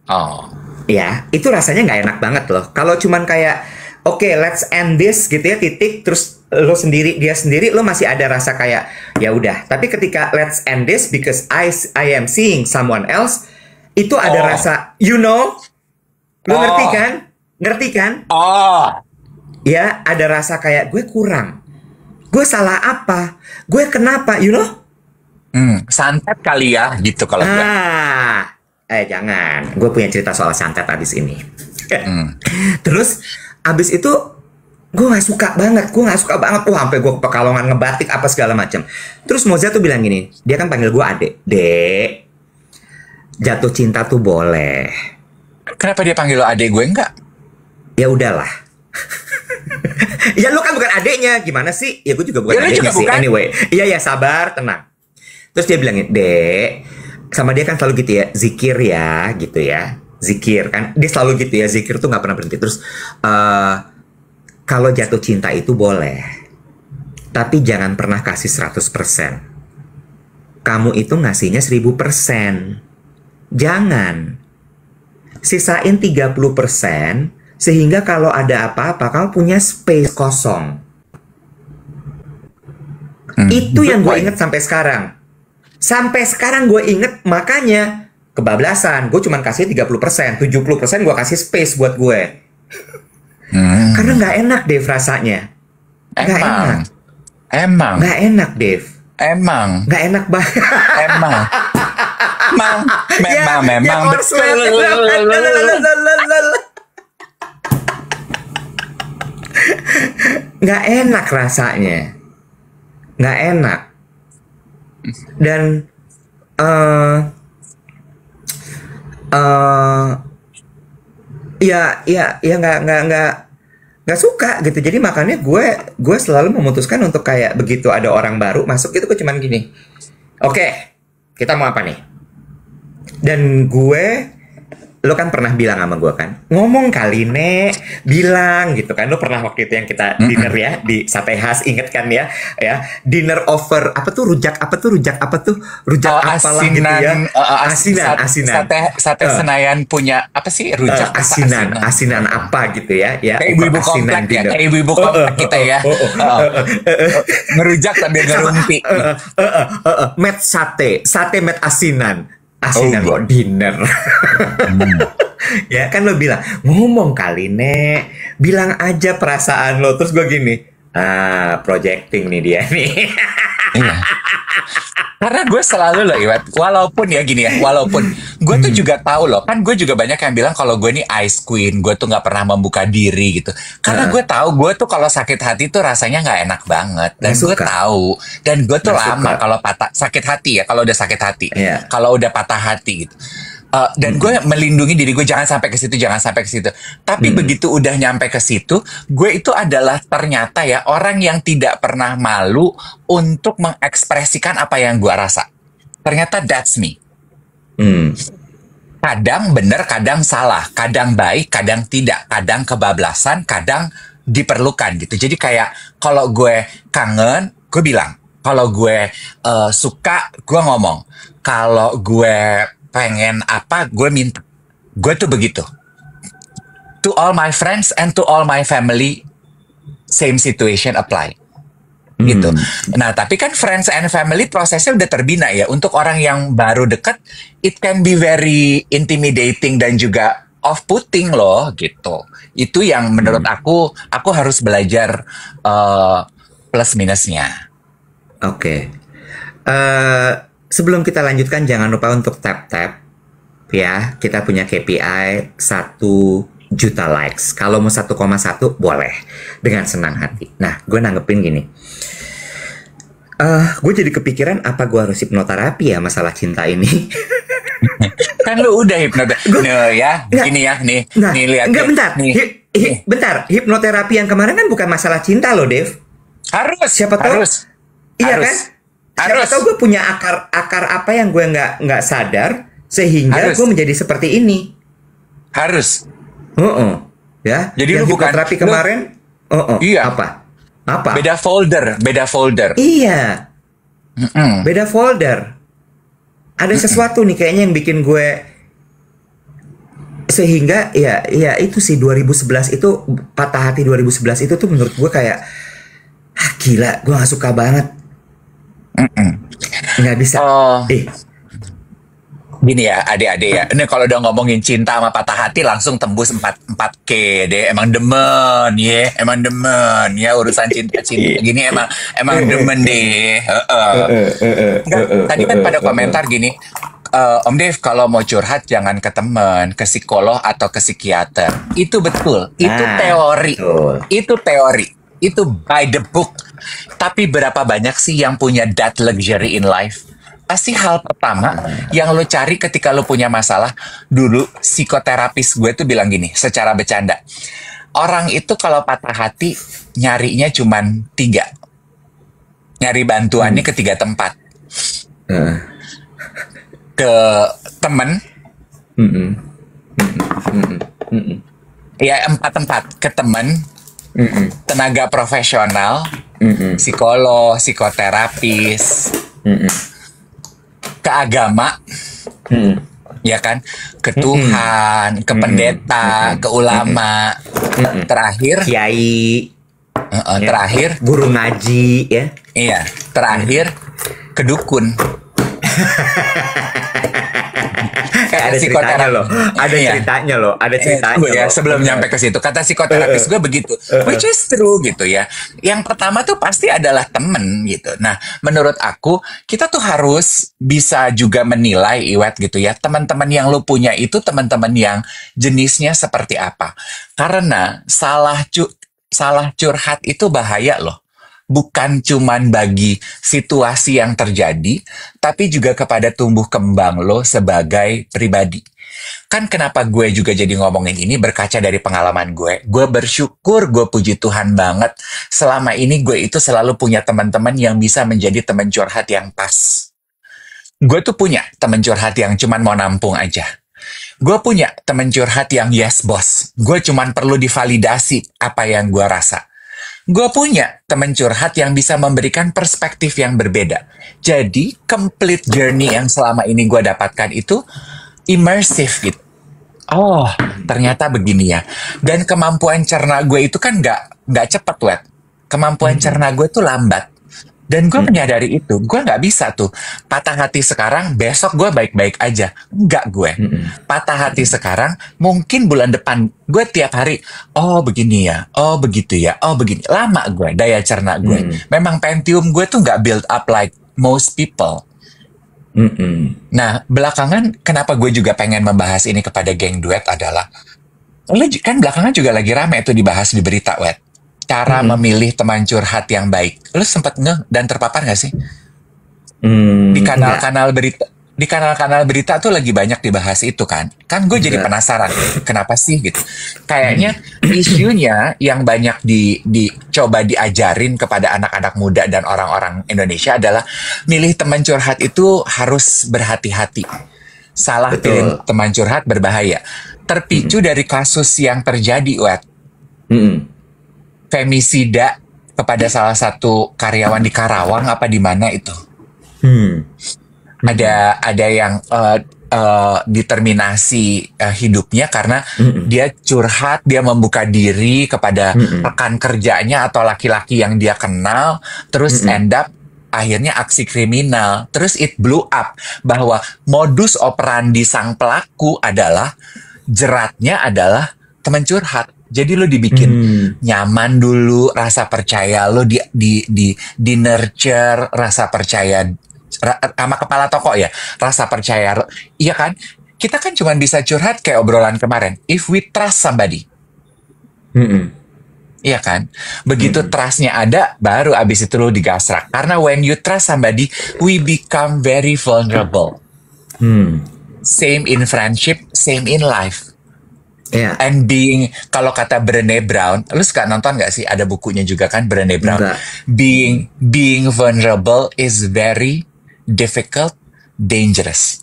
Oh. Ya, itu rasanya gak enak banget loh. Kalau cuman kayak, oke, let's end this gitu ya, titik, terus lo sendiri, dia sendiri, lo masih ada rasa kayak ya udah. Tapi ketika let's end this because I am seeing someone else, itu ada rasa, you know, lo ngerti kan? Ngerti kan? Ya, ada rasa kayak gue kurang, gue salah apa, gue kenapa, you know? Santet kali ya, gitu kalau gue. Jangan, gue punya cerita soal santet abis ini. Terus abis itu gue nggak suka banget. Wah, sampai gue pekalongan ngebatik apa segala macam. Terus Moza tuh bilang gini, dia kan panggil gue adek. Dek, jatuh cinta tuh boleh. Kenapa dia panggil lo adek, gue enggak? Ya udahlah. Ya lu kan bukan adeknya, gimana sih? Ya gue juga bukan adeknya sih. Bukan. Anyway, iya sabar, tenang. Terus dia bilangin, Dek, sama dia kan selalu gitu ya, zikir ya, gitu ya. Zikir kan, dia selalu gitu ya, zikir tuh nggak pernah berhenti. Terus kalau jatuh cinta itu boleh, tapi jangan pernah kasih 100%. Kamu itu ngasihnya 1000%. Jangan. Sisain 30%, sehingga kalau ada apa-apa kamu punya space kosong. Itu yang gue inget sampai sekarang. Sampai sekarang gue inget, makanya kebablasan. Gue cuma kasih 30%, 70% gue kasih space buat gue. Karena nggak enak, Dev, rasanya. Nggak enak. Emang. Nggak enak, Dev. Emang. Nggak enak banget. Memang. Nggak enak rasanya. Nggak enak. Dan nggak suka gitu. Jadi makanya gue selalu memutuskan untuk kayak begitu ada orang baru masuk itu gue cuman gini, oke, kita mau apa nih? Dan lo kan pernah bilang sama gue kan, ngomong kali Nek, bilang gitu kan. Lo pernah waktu itu yang kita dinner ya di Sate Khas, inget kan ya dinner over apa tuh rujak apalah gitu ya, asinan sate Senayan punya apa sih rujak asinan apa gitu ya kayak ibu-ibu komplek ya, kayak ibu-ibu komplek kita ya, ngerujak sambil ngerumpi, met sate met asinan kok dinner. Ya kan lo bilang, ngomong kali Nek, bilang aja perasaan lo. Terus gue gini, projecting nih dia nih. Iya. Karena gue selalu loh Iwat, walaupun gue tuh juga tahu loh, kan gue juga banyak yang bilang kalau gue nih ice queen, gue tuh nggak pernah membuka diri gitu. Karena gue tahu gue tuh kalau sakit hati tuh rasanya nggak enak banget, dan gue tahu, dan gue tuh lama kalau sakit hati ya, kalau udah sakit hati, kalau udah patah hati gitu. Dan gue melindungi diri gue jangan sampai ke situ. Tapi begitu udah nyampe ke situ, gue itu adalah ternyata ya orang yang tidak pernah malu untuk mengekspresikan apa yang gue rasa. Ternyata that's me. Kadang bener, kadang salah, kadang baik, kadang tidak, kadang kebablasan, kadang diperlukan gitu. Jadi kayak kalau gue kangen, gue bilang. Kalau gue suka, gue ngomong. Kalau gue pengen apa, gue minta. Gue tuh begitu. To all my friends and to all my family, same situation apply. Gitu. Nah, tapi kan friends and family prosesnya udah terbina ya. Untuk orang yang baru dekat, it can be very intimidating dan juga off-putting loh, gitu. Itu yang menurut aku harus belajar plus minusnya. Oke. Sebelum kita lanjutkan, jangan lupa untuk tap-tap ya. Kita punya KPI 1 juta likes. Kalau mau 1,1 boleh, dengan senang hati. Nah, gue nanggepin gini. Gue jadi kepikiran apa gue harus hipnoterapi ya masalah cinta ini. Kan lu udah hipnoterapi. Gini ya, nih lihat. Enggak, bentar. Bentar, hipnoterapi yang kemarin kan bukan masalah cinta loh, Dev. Harus. Siapa tahu? Iya kan? Siapa tahu gue punya akar apa yang gue nggak sadar sehingga gue menjadi seperti ini. Harus. Ya. Jadi lu bukan terapi kemarin. Iya. Apa? Beda folder. Iya. Beda folder. Ada sesuatu nih kayaknya yang bikin gue sehingga ya itu sih 2011 itu patah hati 2011 itu tuh menurut gue kayak Gila, gue gak suka banget. Nggak bisa. Gini ya adik-adik ya, ini kalau udah ngomongin cinta sama patah hati langsung tembus 4K deh. Emang demen ya urusan cinta-cinta gini, emang demen deh. Enggak, tadi kan pada komentar gini, Om Dev kalau mau curhat jangan ke teman, ke psikolog atau ke psikiater. Itu betul, itu teori, itu by the book. Tapi berapa banyak sih yang punya that luxury in life? Pasti hal pertama yang lo cari ketika lo punya masalah. Dulu psikoterapis gue tuh bilang gini, secara bercanda, orang itu kalau patah hati nyarinya cuman 3, nyari bantuannya ke 3 tempat. Ke temen, ya 4 tempat. Ke temen, tenaga profesional, psikolog, psikoterapis, ke agama, ya kan, ke Tuhan, ke pendeta, ke ulama, terakhir kiai, terakhir guru ngaji, ya. Iya, terakhir ke dukun. Ada ceritanya loh, ada ceritanya ya, sebelum nyampe ke situ, kata psikoterapis gue begitu, which is true gitu ya. Yang pertama tuh pasti adalah temen gitu. Nah, menurut aku kita tuh harus bisa juga menilai, Iwet, gitu ya, teman-teman yang lu punya itu teman-teman yang jenisnya seperti apa. Karena salah curhat itu bahaya loh. Bukan cuman bagi situasi yang terjadi, tapi juga kepada tumbuh kembang lo sebagai pribadi. Kan kenapa gue juga jadi ngomongin ini berkaca dari pengalaman gue. Gue bersyukur, gue puji Tuhan banget. Selama ini gue itu selalu punya teman-teman yang bisa menjadi teman curhat yang pas. Gue tuh punya teman curhat yang cuman mau nampung aja. Gue punya teman curhat yang yes boss. Gue cuman perlu divalidasi apa yang gue rasa. Gue punya teman curhat yang bisa memberikan perspektif yang berbeda. Jadi, complete journey yang selama ini gue dapatkan itu immersive gitu. Oh, ternyata begini ya. Dan kemampuan cerna gue itu kan nggak cepet, Wet. Kemampuan cerna gue tuh lambat. Dan gue menyadari itu. Gue nggak bisa tuh patah hati sekarang, besok gue baik-baik aja. Enggak gue. Patah hati sekarang, mungkin bulan depan gue tiap hari, oh begini ya, oh begitu ya, oh begini. Lama gue, daya cerna gue. Memang Pentium gue tuh nggak build up like most people. Nah, belakangan kenapa gue juga pengen membahas ini kepada geng duet adalah, kan belakangan juga lagi rame itu dibahas di berita, Wet. Cara memilih teman curhat yang baik. Lu sempet dan terpapar gak sih? Di kanal-kanal berita tuh lagi banyak dibahas itu kan. Kan gue jadi penasaran, kenapa sih gitu. Kayaknya isunya yang banyak dicoba diajarin kepada anak-anak muda dan orang-orang Indonesia adalah milih teman curhat itu harus berhati-hati. Salah pilih teman curhat berbahaya. Terpicu dari kasus yang terjadi, Wet. Femisida kepada salah satu karyawan di Karawang apa di mana itu. Ada yang determinasi hidupnya karena dia curhat, dia membuka diri kepada rekan kerjanya atau laki-laki yang dia kenal, terus end up akhirnya aksi kriminal. Terus it blew up bahwa modus operandi sang pelaku adalah jeratnya adalah teman curhat. Jadi lo dibikin nyaman dulu, rasa percaya lo di nurture, rasa percaya sama kepala toko ya, rasa percaya, iya kan? Kita kan cuma bisa curhat kayak obrolan kemarin. If we trust somebody, iya kan? Begitu trustnya ada, baru abis itu lo digasrak. Karena when you trust somebody, we become very vulnerable. Same in friendship, same in life. Yeah. And kalau kata Brené Brown, lu suka nonton gak sih? Ada bukunya juga kan, Brené Brown. Enggak. Being vulnerable is very difficult, dangerous.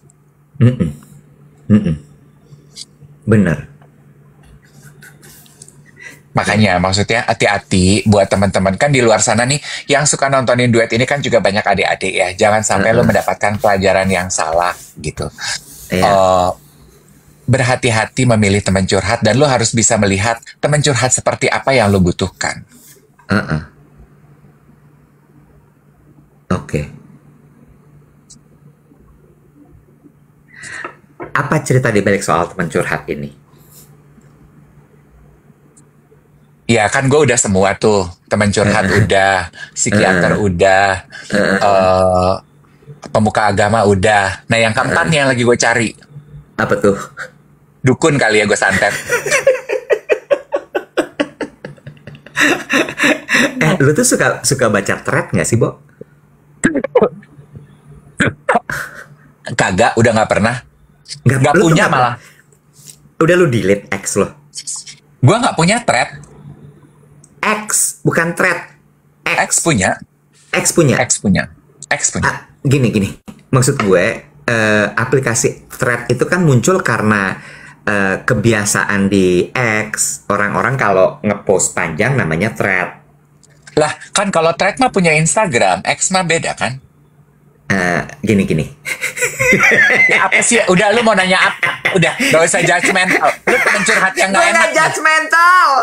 Benar. Makanya maksudnya hati-hati buat teman-teman kan di luar sana nih yang suka nontonin duet ini kan juga banyak adik-adik ya. Jangan sampai lu mendapatkan pelajaran yang salah gitu. Berhati-hati memilih teman curhat dan lo harus bisa melihat teman curhat seperti apa yang lo butuhkan. Oke. Apa cerita di balik soal teman curhat ini? Ya kan gue udah semua tuh. Teman curhat udah, psikiater udah, pemuka agama udah. Nah yang keempat nih yang lagi gue cari. Apa tuh? Dukun kali ya gue santet. Lu tuh suka baca thread nggak sih, Bo? Kagak, udah nggak pernah. Nggak Lu tuh punya nggak malah. Udah lu delete X lo. Gue nggak punya thread. X, bukan thread. X punya. X punya. X punya. X punya. Gini. Maksud gue, aplikasi thread itu kan muncul karena kebiasaan di X. Orang-orang kalau ngepost panjang namanya thread. Lah, kan kalau thread mah punya Instagram, X mah beda kan? Gini. Ya apa sih? Udah, lu mau nanya apa? Udah, gak usah judgmental. Lu temen curhat yang gak enak.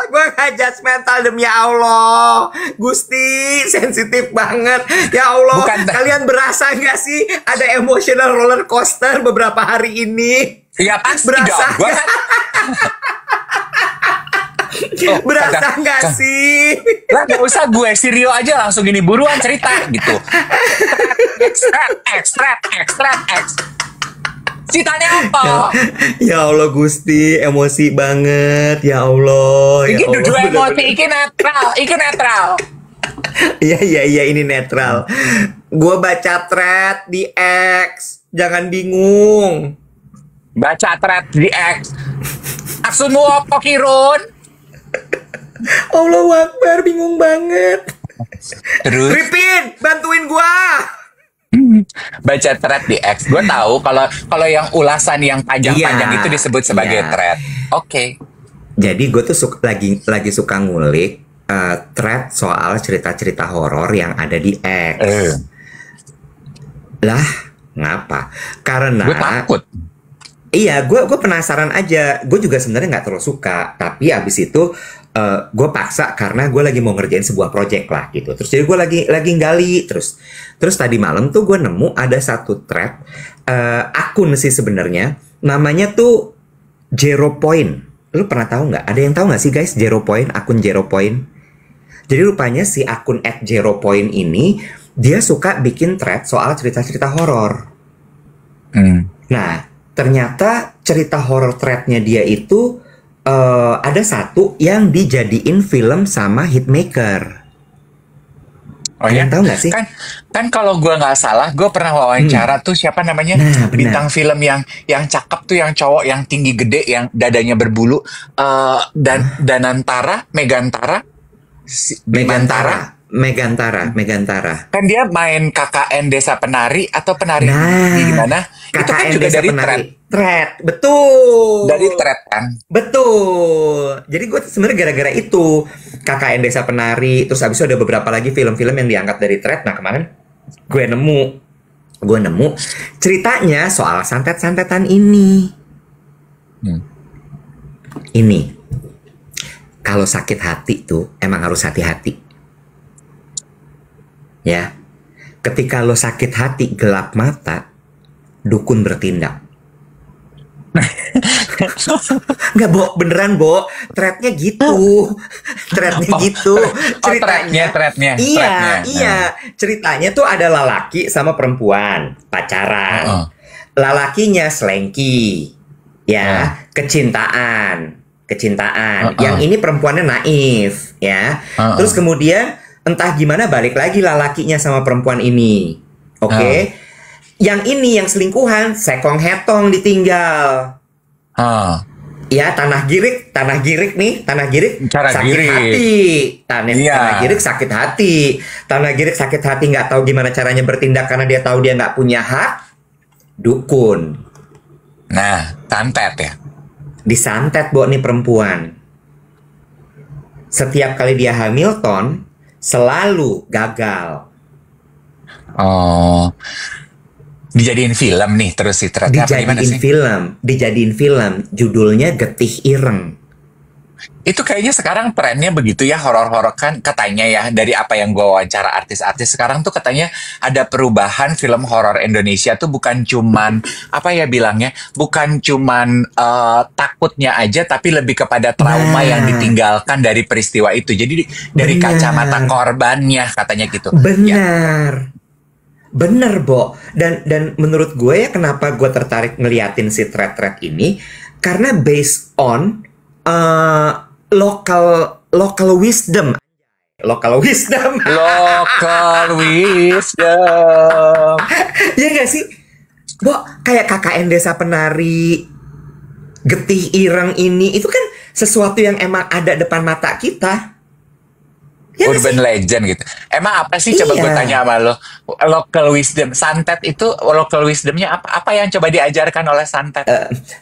Gue gak judgmental demi Allah. Gusti, sensitif banget. Ya Allah, Bukan. kalian berasa gak sih ada emotional roller coaster beberapa hari ini? Ya pasti Berasa dong. Gua kan... Oh, Berasa nggak sih? Lah gak usah gue, si Rio aja langsung gini, buruan cerita gitu. X. Ceritanya apa? Ya Allah Gusti, emosi banget. Ya Allah. Ya Iki Allah, dua emosi, bener-bener. iki netral. Iya, ini netral. Gue baca thread di X. Jangan bingung. Baca thread di X. Maksudmu apa, Kirun? Allahu Akbar, bingung banget. Terus Ripin, bantuin gua. baca thread di X. Gue tahu kalau yang ulasan yang panjang-panjang Iya, itu disebut sebagai iya. thread. Oke. Jadi gue tuh lagi suka ngulik thread soal cerita-cerita horor yang ada di X. Lah, ngapa? Karena Gue takut. iya, gue penasaran aja. Gue juga sebenarnya nggak terlalu suka, tapi abis itu gue paksa karena gue lagi mau ngerjain sebuah project lah gitu. Terus jadi gue lagi gali terus tadi malam tuh gue nemu ada satu thread akun sih sebenarnya, namanya tuh Zero Point. Lu pernah tahu nggak? Ada yang tahu nggak sih guys Zero Point, akun Zero Point? Jadi rupanya si akun @zeropoint ini dia suka bikin thread soal cerita-cerita horor. Nah, ternyata cerita horor threadnya dia itu ada satu yang dijadiin film sama Hitmaker. Oh ya, tahu nggak sih? Kan kalau gue nggak salah, gue pernah wawancara tuh siapa namanya, Nah, benar. bintang film yang cakep tuh, yang cowok yang tinggi gede, yang dadanya berbulu, dan Danantara, Megantara, Megantara. Kan dia main KKN Desa Penari atau Penari Nah, gimana? Itu kan KKN juga Desa dari Penari. thread. Thread, betul. Dari thread kan. Betul. Jadi gue sebenarnya gara-gara itu KKN Desa Penari, terus abis itu ada beberapa lagi film-film yang diangkat dari thread. Nah kemarin gue nemu ceritanya soal santet-santetan ini. Ini kalau sakit hati tuh emang harus hati-hati. Ya, ketika lo sakit hati gelap mata, dukun bertindak. Nggak, Bo, beneran, Bo. Threadnya gitu. Threadnya gitu. Threadnya. Iya. Ceritanya tuh ada lelaki sama perempuan pacaran. Lelakinya selengki. Ya, kecintaan. Yang ini perempuannya naif, ya. Terus kemudian entah gimana balik lagi lelakinya sama perempuan ini. Oke. Yang ini yang selingkuhan, sekong hetong ditinggal. Ya, tanah girik nih, sakit hati. Tanah girik sakit hati. Tanah girik sakit hati nggak tahu gimana caranya bertindak karena dia tahu dia nggak punya hak. Dukun. Nah, santet ya. Disantet, Bo, nih perempuan. Setiap kali dia Hamilton selalu gagal. Oh. Dijadiin film nih terus si threadnya apa gimana sih? Dijadiin film. Judulnya Getih Ireng. Itu kayaknya sekarang trennya begitu ya, horor-horor kan katanya ya, dari apa yang gue wawancara artis-artis sekarang tuh katanya ada perubahan film horor Indonesia tuh bukan cuman apa ya bilangnya, bukan cuman takutnya aja tapi lebih kepada trauma yang Nah, ditinggalkan dari peristiwa itu. Jadi dari kacamata benar. korbannya katanya gitu. Ya, Benar. Bener, Bo. Dan menurut gue ya kenapa gue tertarik ngeliatin si thread-thread ini karena based on local local wisdom. Local wisdom. local wisdom. Ya nggak sih? Bo, kayak KKN Desa Penari, Getih Ireng ini itu kan sesuatu yang emang ada depan mata kita. Ya nggak sih? Urban legend gitu. Emang apa sih coba gue Iya. tanya sama lo? Local wisdom. Santet itu local wisdomnya apa? Apa yang coba diajarkan oleh santet?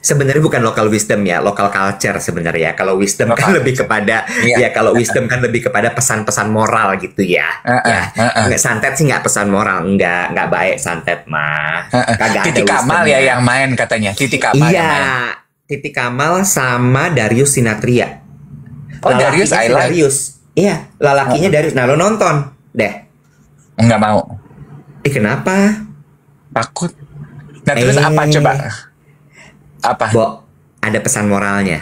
Sebenarnya bukan local wisdom ya, local culture sebenarnya. Kalau wisdom kan Lokal. lebih kepada Iya. ya kalau wisdom kan lebih kepada pesan-pesan moral gitu ya. Heeh, Ya, heeh, nggak santet sih nggak pesan moral, nggak baik santet mah. heeh. Kagak ada Titi Kamal ya wisdomnya. yang main katanya. Titi Kamal yang Iya, main. Titi Kamal sama Darius Sinathrya. Oh, Darius Lalakinya I si like. Darius. Iya, lalakinya Darius. Nah, lo nonton deh. Nggak mau. Kenapa? Takut. Nah terus apa coba? Eh, Apa? Bo, ada pesan moralnya.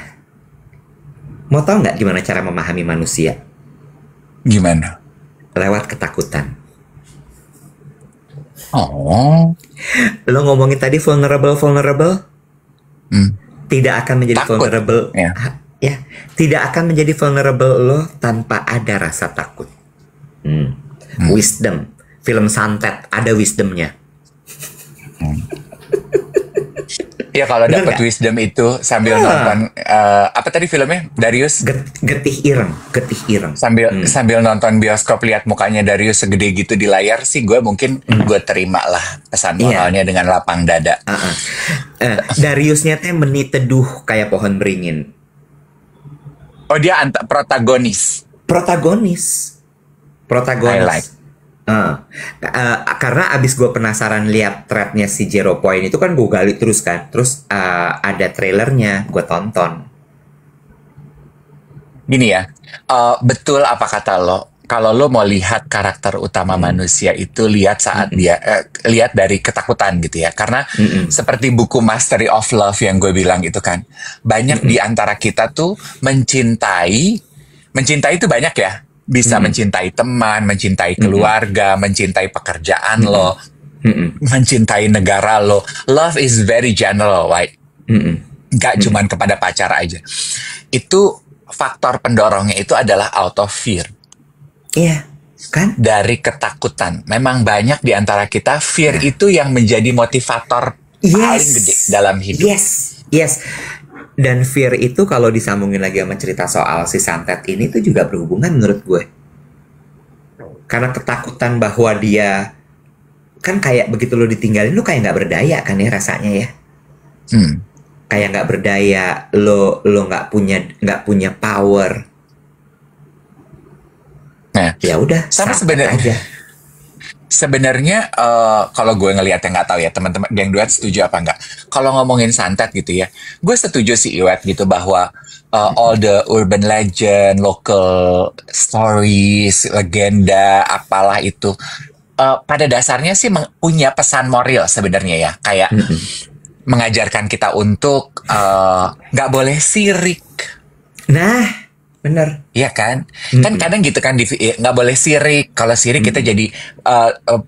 Mau tahu nggak gimana cara memahami manusia? Gimana? Lewat ketakutan. Oh. Lo ngomongin tadi vulnerable, Hmm. tidak akan menjadi Takut. vulnerable. Ya. Ya, tidak akan menjadi vulnerable lo tanpa ada rasa takut. Wisdom, film santet ada wisdomnya. Ya kalau Bener dapat nggak? wisdom itu sambil nonton apa tadi filmnya Darius Getih Ireng, Getih Ireng. sambil nonton bioskop lihat mukanya Darius segede gitu di layar sih gue mungkin gue terima lah pesan Iya. moralnya dengan lapang dada. Dariusnya teh meni teduh kayak pohon beringin. Oh dia protagonis. Protagonis. I like. Karena abis gue penasaran lihat threadnya si Zero Point itu kan gue gali terus kan. Terus ada trailernya, gue tonton. Gini ya, betul apa kata lo? Kalau lo mau lihat karakter utama manusia itu lihat saat dia lihat dari ketakutan gitu ya. Karena seperti buku Mastery of Love yang gue bilang itu kan, banyak di antara kita tuh mencintai itu banyak ya. Bisa mencintai teman, mencintai keluarga, mencintai pekerjaan lo, mencintai negara lo. Love is very general, right? Gak cuman kepada pacar aja. Itu faktor pendorongnya itu adalah out of fear. Iya, kan? Dari ketakutan. Memang banyak di antara kita fear itu yang menjadi motivator paling gede dalam hidup. Yes. Dan fear itu kalau disambungin lagi sama cerita soal si santet ini tuh juga berhubungan menurut gue. Karena ketakutan bahwa dia kan kayak begitu lo ditinggalin lo kayak nggak berdaya kan ya rasanya ya. Kayak nggak berdaya, lo nggak punya power. Nah, Ya udah, sama santet sebenarnya. aja. Sebenarnya kalau gue ngelihat yang nggak tahu ya teman-teman geng duet setuju apa nggak? Kalau ngomongin santet gitu ya, gue setuju sih Iwet gitu bahwa all the urban legend, local stories, legenda, apalah itu pada dasarnya sih punya pesan moral sebenarnya ya, kayak mengajarkan kita untuk nggak boleh sirik. Nah, bener. Iya kan? Kan kadang gitu kan nggak boleh sirik. Kalau sirik kita jadi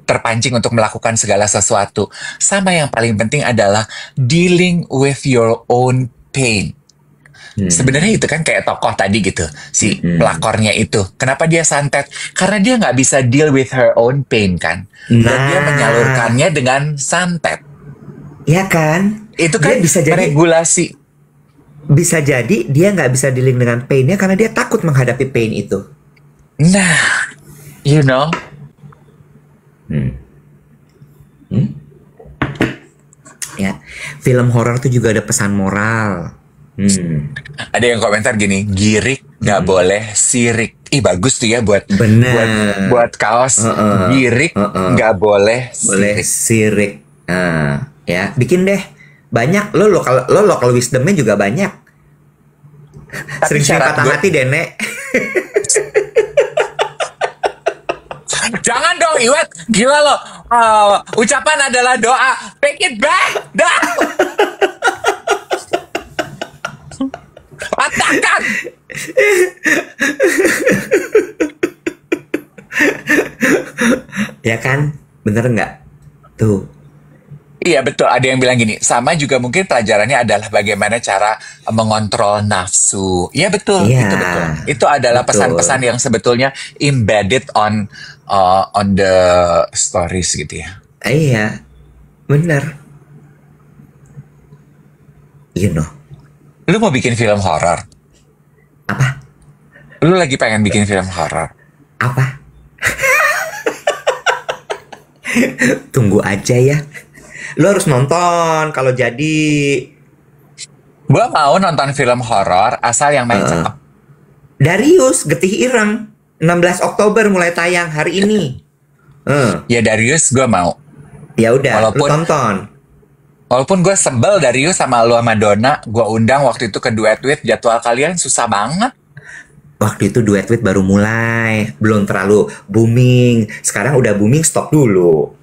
terpancing untuk melakukan segala sesuatu. Sama yang paling penting adalah dealing with your own pain. Sebenarnya itu kan kayak tokoh tadi gitu, si pelakornya itu. Kenapa dia santet? Karena dia nggak bisa deal with her own pain kan. Dan dia menyalurkannya dengan santet. Ya kan? Itu Dia kan bisa jadi meregulasi. Bisa jadi dia nggak bisa dealing dengan painnya karena dia takut menghadapi pain itu. Nah, you know. Ya, film horor tuh juga ada pesan moral. Ada yang komentar gini, girik nggak boleh sirik. Ih bagus tuh ya Bener. buat kaos. Girik nggak boleh Boleh sirik. sirik. Ya, bikin deh. Banyak lo local wisdomnya juga banyak. Tapi Sering-sering syarat patah gue, hati deh, Nek. jangan dong Iwet, gila loh. Ucapan adalah doa. Take it back, dah. Patahkan. Ya kan? Bener nggak? Tuh. Iya betul, ada yang bilang gini, sama juga mungkin pelajarannya adalah bagaimana cara mengontrol nafsu. Iya betul, Iya, itu betul. Itu adalah pesan-pesan betul. yang sebetulnya embedded on the stories gitu ya. Iya, bener. You know. Lu mau bikin film horor? Apa? Lu lagi pengen bikin film horor? Apa? Tunggu aja ya. Lu harus nonton kalau jadi. Gua mau nonton film horor asal yang main cakep. Darius, Getih Ireng. 16 Oktober mulai tayang hari ini. Ya Darius gue mau. Ya udah, lu Walaupun tonton. walaupun gue sebel Darius sama lu sama Donna, gue undang waktu itu ke Duet With, jadwal kalian susah banget. Waktu itu Duet With baru mulai, belum terlalu booming. Sekarang udah booming, stop dulu.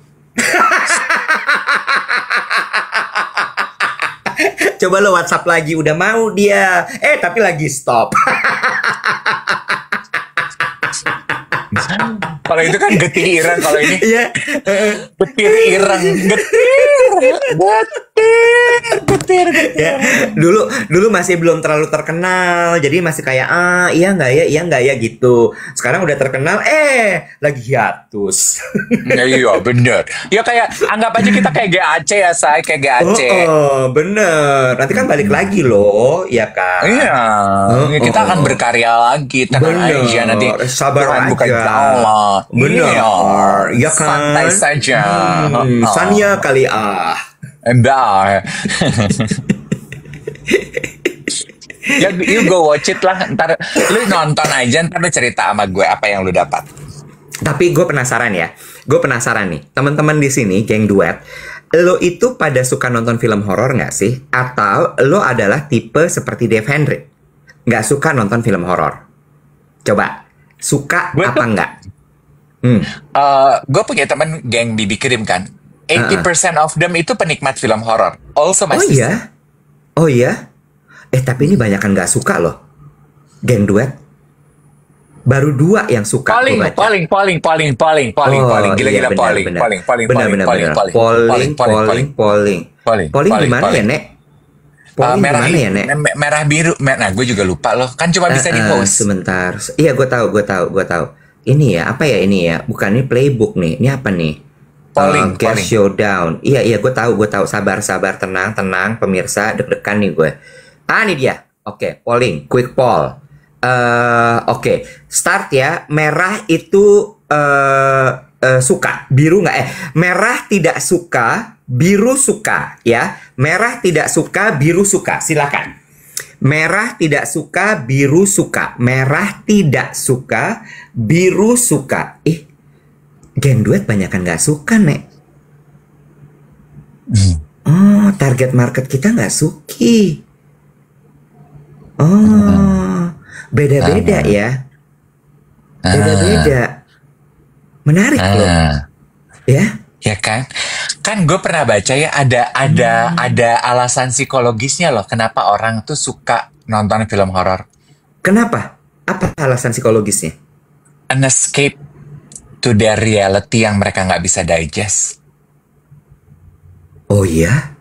Coba lo WhatsApp lagi, udah mau dia. Tapi lagi stop. Kalau itu kan Getih Ireng, kalau ini Iya. Getir Ireng, getir. Ya, dulu masih belum terlalu terkenal, jadi masih kayak iya nggak ya gitu. Sekarang udah terkenal, lagi hiatus. Ya, iya bener. Ya kayak anggap aja kita kayak GAC ya, say, kayak GAC. Bener. Nanti kan balik lagi loh, ya kan? Iya, kita akan berkarya lagi. Tenang Bener. aja nanti. Sabar Tuhan aja. buka jalan. Bener. Iya. Ya kan? Santai saja. Sania kali Enggak. Ya, you go watch it lah. Ntar lu nonton aja, ntar lu cerita sama gue apa yang lu dapat. Tapi gue penasaran ya. Gue penasaran nih. Teman-teman di sini, geng Duet, lo itu pada suka nonton film horor nggak sih? Atau lo adalah tipe seperti Dave Hendrik? Nggak suka nonton film horor? Coba, suka Gue apa tuh- nggak? Gue punya teman geng Bibi Krim kan. 80% of them itu penikmat film horor. Also my Oh sister. iya? Oh iya? Tapi ini banyak kan nggak suka loh. Geng Duet. Baru 2 yang suka Paling. gua baca. Gila-gila iya, paling. Polling gimana ya, Nek? Polling Merah, gimana ya, Nek? merah biru. Nah, gue juga lupa loh. Kan cuma bisa di post. Sebentar. Iya, gue tahu. Ini ya, apa ya ini ya? Bukan ini playbook nih. Ini apa nih? Polling. Guest Showdown. Iya, gue tahu. Sabar, tenang, pemirsa, deg-degan nih gue. Ini dia. Oke, polling, quick poll. Oke, start ya. Merah itu suka, biru nggak? Merah tidak suka, biru suka, ya. Merah tidak suka, biru suka. Silakan. Merah tidak suka, biru suka. Merah tidak suka, biru suka. Geng Duet banyakan nggak suka, Nek. Oh, target market kita nggak suki. Oh, beda-beda ya. Beda-beda. Menarik loh. Ya? Ya kan? Kan gue pernah baca ya ada alasan psikologisnya loh kenapa orang tuh suka nonton film horor. Kenapa? Apa alasan psikologisnya? An escape to their reality yang mereka nggak bisa digest. Oh iya?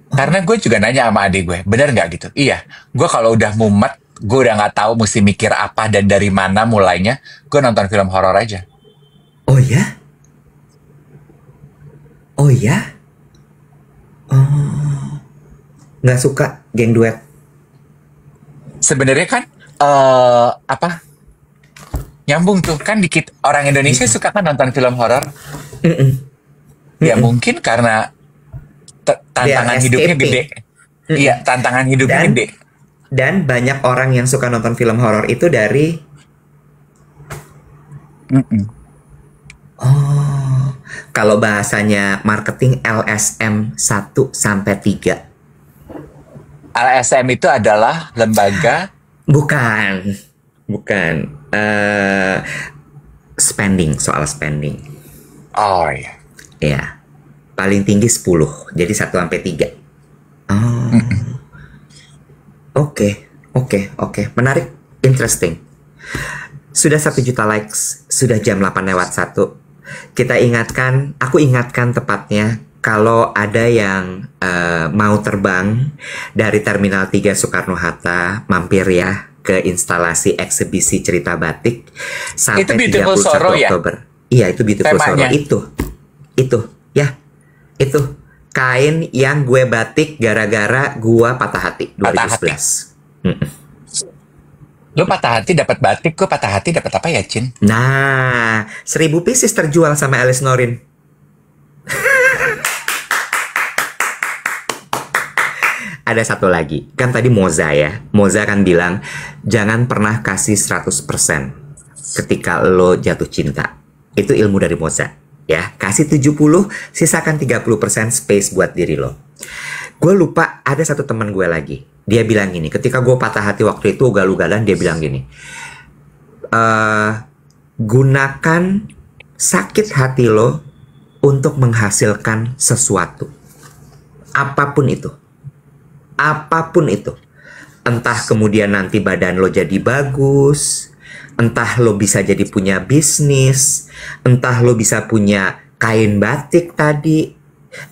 Karena gue juga nanya sama adik gue, bener nggak gitu? Iya, gue kalau udah mumet, gue udah nggak tahu mesti mikir apa dan dari mana mulainya, gue nonton film horor aja. Oh ya? Oh ya? Oh, nggak suka Geng Duet? Sebenarnya kan apa? Nyambung tuh kan dikit orang Indonesia suka kan nonton film horor. Ya mungkin karena tantangan hidupnya gede. Iya, tantangan hidupnya gede. Dan banyak orang yang suka nonton film horor itu dari Oh, kalau bahasanya marketing LSM 1 sampai 3. LSM itu adalah lembaga Bukan. Bukan. Spending, soal spending. oh ya. Ya. Paling tinggi 10. Jadi 1 sampai 3. Oh. Oke. Menarik. Interesting. Sudah 1 juta likes. Sudah jam 8:01. Aku ingatkan tepatnya, kalau ada yang mau terbang dari Terminal 3 Soekarno-Hatta, mampir ya ke instalasi eksibisi cerita batik sampai Itu Beautiful 31 Sorrow ya? Oktober. Iya, itu Beautiful Sorrow. Temanya. Itu ya. Itu kain yang gue batik gara-gara gue patah hati 2011. Lu patah hati dapat batik, gue patah hati dapat apa ya, Cin? Nah, 1000 pieces terjual sama Alice Norin. Ada satu lagi. Kan tadi Moza ya. Moza kan bilang, jangan pernah kasih 100% ketika lo jatuh cinta. Itu ilmu dari Moza. Ya, kasih 70, sisakan 30% space buat diri lo. Gue lupa, ada satu teman gue lagi. Dia bilang gini, ketika gue patah hati waktu itu ugal-ugalan, dia bilang gini, gunakan sakit hati lo untuk menghasilkan sesuatu. Apapun itu. Entah kemudian nanti badan lo jadi bagus, entah lo bisa jadi punya bisnis, entah lo bisa punya kain batik tadi,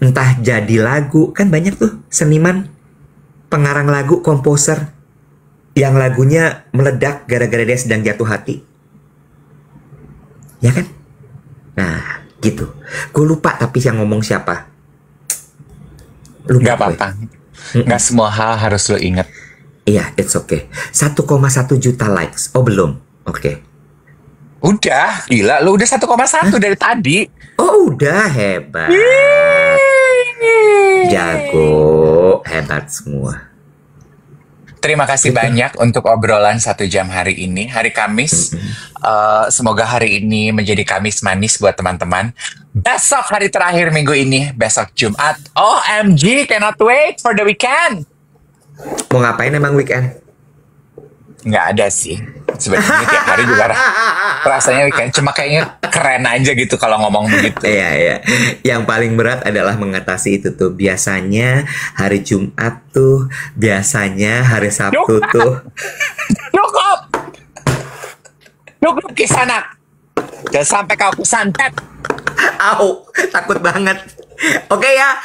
entah jadi lagu. Kan banyak tuh seniman, pengarang lagu, komposer yang lagunya meledak gara-gara dia sedang jatuh hati. Ya kan? Nah, gitu. Gue lupa tapi yang ngomong siapa. Lupa. Gak apa-apa. Gak semua hal harus lo inget. Iya, it's okay. 1,1 juta likes. Oh, belum. Oke. Udah, gila. Lo udah 1,1 dari tadi. Oh, udah. Hebat. Jago. Hebat semua. Terima kasih banyak untuk obrolan 1 jam hari ini. Hari Kamis. Semoga hari ini menjadi Kamis manis buat teman-teman. Besok hari terakhir minggu ini. Besok Jumat. OMG, cannot wait for the weekend. Mau ngapain emang weekend? Nggak ada sih. Sebenarnya tiap hari juga rasanya weekend. Cuma kayaknya keren aja gitu kalau ngomong begitu. Iya. Yang paling berat adalah mengatasi itu tuh. Biasanya hari Jumat tuh, biasanya hari Sabtu tuh. Cukup Kisanak. Jangan sampai kau kesantet. Au, takut banget. Oke ya.